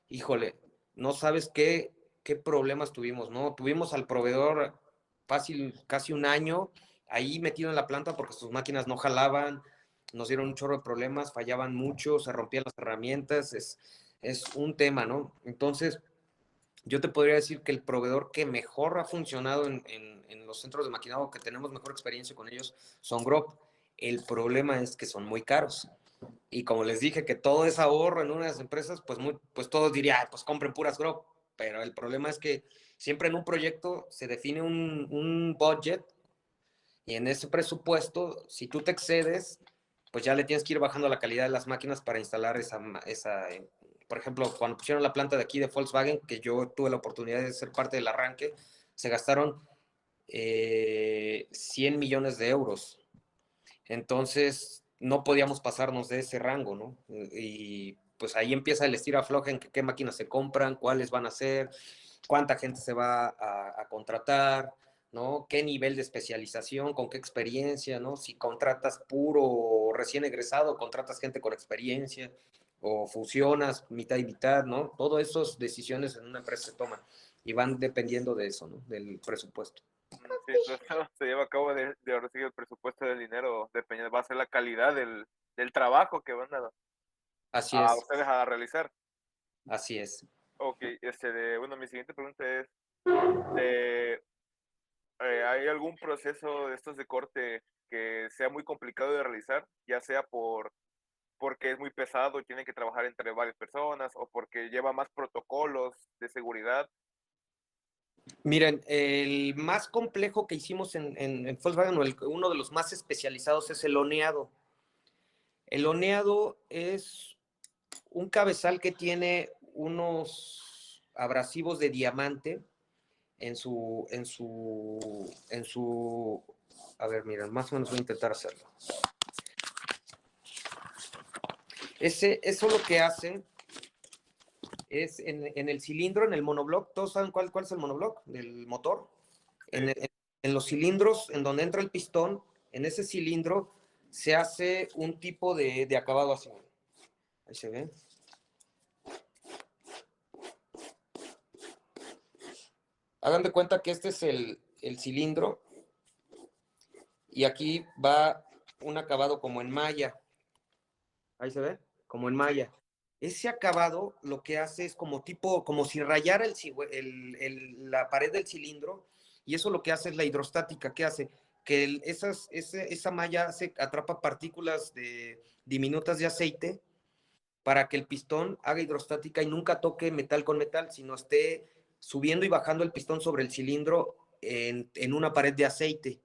Híjole, no sabes qué problemas tuvimos, ¿no? Tuvimos al proveedor fácil, casi un año ahí metido en la planta porque sus máquinas no jalaban, nos dieron un chorro de problemas, fallaban mucho, se rompían las herramientas, es un tema, ¿no? Entonces, yo te podría decir que el proveedor que mejor ha funcionado en los centros de maquinado, que tenemos mejor experiencia con ellos, son Grob. El problema es que son muy caros. Y como les dije que todo es ahorro en unas empresas, pues todos dirían, pues compren puras Grob. Pero el problema es que siempre en un proyecto se define un budget y en ese presupuesto, si tú te excedes, pues ya le tienes que ir bajando la calidad de las máquinas para instalar por ejemplo, cuando pusieron la planta de aquí de Volkswagen, que yo tuve la oportunidad de ser parte del arranque, se gastaron 100 millones de euros. Entonces, no podíamos pasarnos de ese rango, ¿no? Y pues ahí empieza el estira-afloja en qué máquinas se compran, cuáles van a ser, cuánta gente se va a contratar, ¿no? ¿Qué nivel de especialización, con qué experiencia, ¿no? Si contratas puro recién egresado, contratas gente con experiencia, o fusionas mitad y mitad, ¿no? Todas esas decisiones en una empresa se toman y van dependiendo de eso, ¿no? Del presupuesto. Sí, entonces se lleva a cabo de ahora sí el presupuesto del dinero, va a ser la calidad del trabajo que van Así a es. ustedes a realizar. Así es. Ok, bueno, mi siguiente pregunta es, ¿hay algún proceso de estos de corte que sea muy complicado de realizar, ya sea porque es muy pesado y tienen que trabajar entre varias personas o porque lleva más protocolos de seguridad? Miren, el más complejo que hicimos en Volkswagen, uno de los más especializados, es el oneado. El oneado es un cabezal que tiene unos abrasivos de diamante a ver, miren, más o menos voy a intentar hacerlo. Eso lo que hacen es en el cilindro, en el monobloc. ¿Todos saben cuál es el monobloc del motor? En los cilindros, en donde entra el pistón, en ese cilindro se hace un tipo de acabado así. Ahí se ve. Hagan de cuenta que este es el cilindro y aquí va un acabado como en malla. Ahí se ve, como en malla. Ese acabado lo que hace es como si rayara la pared del cilindro, y eso lo que hace es la hidrostática. ¿Qué hace? Que esa malla atrapa partículas diminutas de aceite para que el pistón haga hidrostática y nunca toque metal con metal, sino esté subiendo y bajando el pistón sobre el cilindro en una pared de aceite,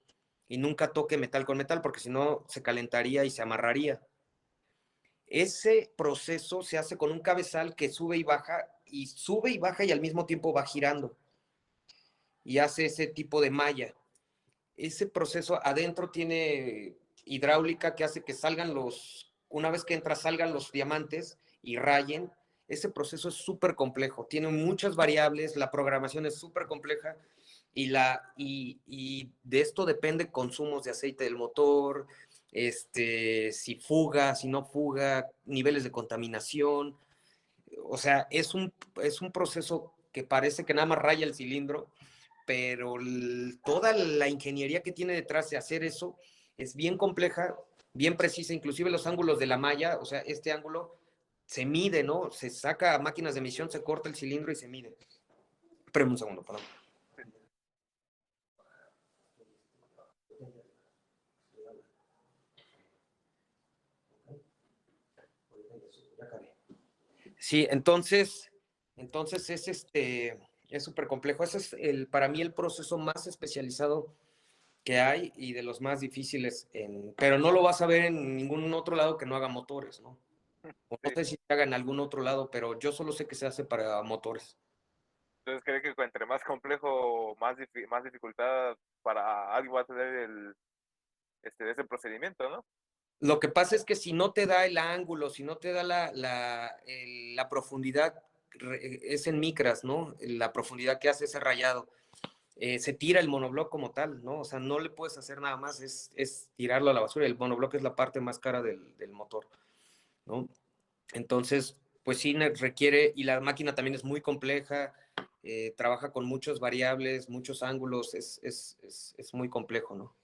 y nunca toque metal con metal, porque si no se calentaría y se amarraría. Ese proceso se hace con un cabezal que sube y baja y al mismo tiempo va girando y hace ese tipo de malla. Ese proceso adentro tiene hidráulica que hace que una vez que entra, salgan los diamantes y rayen. Ese proceso es súper complejo, tiene muchas variables, la programación es súper compleja, y de esto depende consumos de aceite del motor, si fuga, si no fuga, niveles de contaminación. O sea, es un proceso que parece que nada más raya el cilindro, pero toda la ingeniería que tiene detrás de hacer eso es bien compleja, bien precisa, inclusive los ángulos de la malla. O sea, este ángulo se mide, ¿no? Se saca a máquinas de emisión, se corta el cilindro y se mide. Espérame un segundo, perdón. Sí, entonces es súper complejo. Ese es para mí el proceso más especializado que hay y de los más difíciles, pero no lo vas a ver en ningún otro lado que no haga motores, ¿no? O no sé si se haga en algún otro lado, pero yo solo sé que se hace para motores. Entonces, ¿cree que entre más complejo, más dificultad para alguien va a tener ese procedimiento, ¿no? Lo que pasa es que si no te da el ángulo, si no te da la profundidad, es en micras, ¿no? La profundidad que hace ese rayado. Se tira el monobloc como tal, ¿no? O sea, no le puedes hacer nada más, es tirarlo a la basura. El monobloc es la parte más cara del motor, ¿no? Entonces, pues sí requiere, y la máquina también es muy compleja, trabaja con muchas variables, muchos ángulos, es muy complejo, ¿no?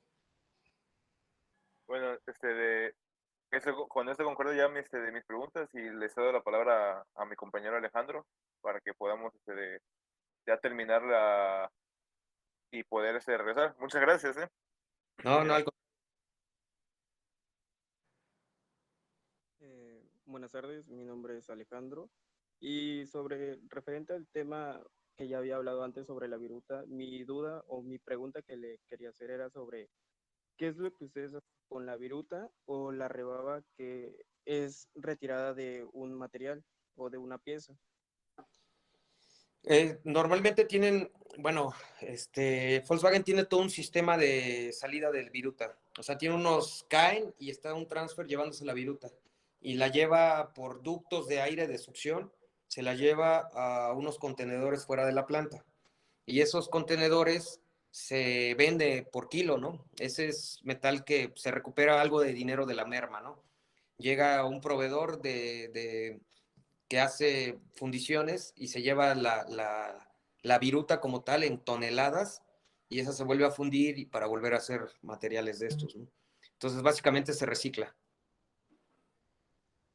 Bueno, con esto concuerdo ya de mis preguntas y le cedo la palabra a mi compañero Alejandro para que podamos ya terminarla y poder regresar. Muchas gracias, ¿eh? No, no, algo. Buenas tardes, mi nombre es Alejandro y referente al tema que ya había hablado antes sobre la viruta, mi duda o mi pregunta que le quería hacer era sobre qué es lo que ustedes hacen con la viruta o la rebaba que es retirada de un material o de una pieza. Normalmente Volkswagen tiene todo un sistema de salida del viruta. O sea, tiene caen y está un transfer llevándose la viruta. Y la lleva por ductos de aire de succión, se la lleva a unos contenedores fuera de la planta. Y esos contenedores se vende por kilo, ¿no? Ese es metal que se recupera algo de dinero de la merma, ¿no? Llega un proveedor que hace fundiciones y se lleva la viruta como tal en toneladas, y esa se vuelve a fundir para volver a hacer materiales de estos, ¿no? Entonces, básicamente se recicla.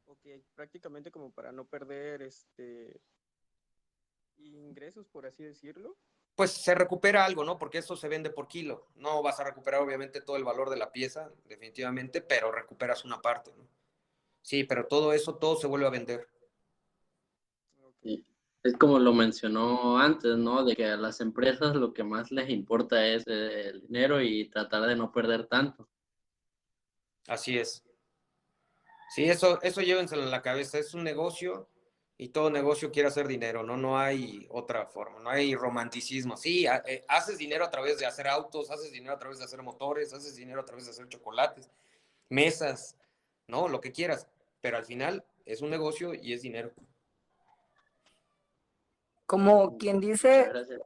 Ok, prácticamente como para no perder ingresos, por así decirlo. Pues se recupera algo, ¿no? Porque eso se vende por kilo. No vas a recuperar obviamente todo el valor de la pieza, definitivamente, pero recuperas una parte, ¿no? Sí, pero todo eso, todo se vuelve a vender. Y es como lo mencionó antes, ¿no? De que a las empresas lo que más les importa es el dinero y tratar de no perder tanto. Así es. Sí, eso llévenselo en la cabeza. Es un negocio y todo negocio quiere hacer dinero, ¿no? No hay otra forma, no hay romanticismo. Sí, haces dinero a través de hacer autos, haces dinero a través de hacer motores, haces dinero a través de hacer chocolates, mesas, ¿no? Lo que quieras. Pero al final es un negocio y es dinero. Como quien Muchas dice, gracias.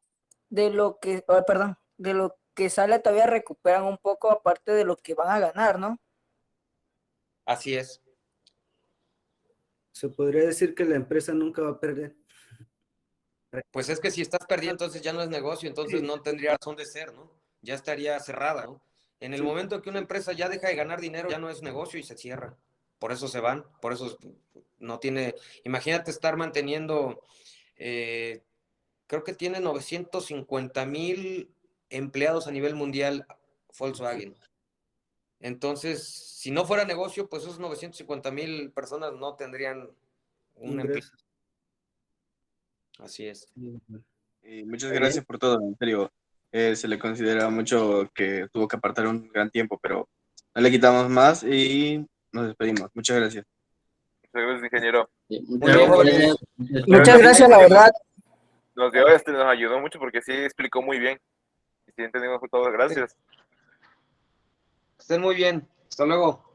de lo que, perdón, de lo que sale todavía recuperan un poco aparte de lo que van a ganar, ¿no? Así es. Se podría decir que la empresa nunca va a perder. Pues es que si estás perdiendo, entonces ya no es negocio, entonces no tendría razón de ser, ¿no? Ya estaría cerrada, ¿no? En el momento que una empresa ya deja de ganar dinero, ya no es negocio y se cierra. Por eso se van, por eso no tiene... Imagínate estar manteniendo, creo que tiene 950,000 empleados a nivel mundial Volkswagen. Entonces, si no fuera negocio, pues esos 950,000 personas no tendrían un empleo. Ingresos. Así es. Y muchas gracias por todo, en serio. Se le considera mucho que tuvo que apartar un gran tiempo, pero no le quitamos más y nos despedimos. Muchas gracias. Muchas gracias, ingeniero. Sí, Muy muchas bien, jóvenes. gracias. Muchas gracias, la verdad. Nos ayudó mucho porque sí explicó muy bien. Y sí entendimos todo. Gracias. Estén muy bien. Hasta luego.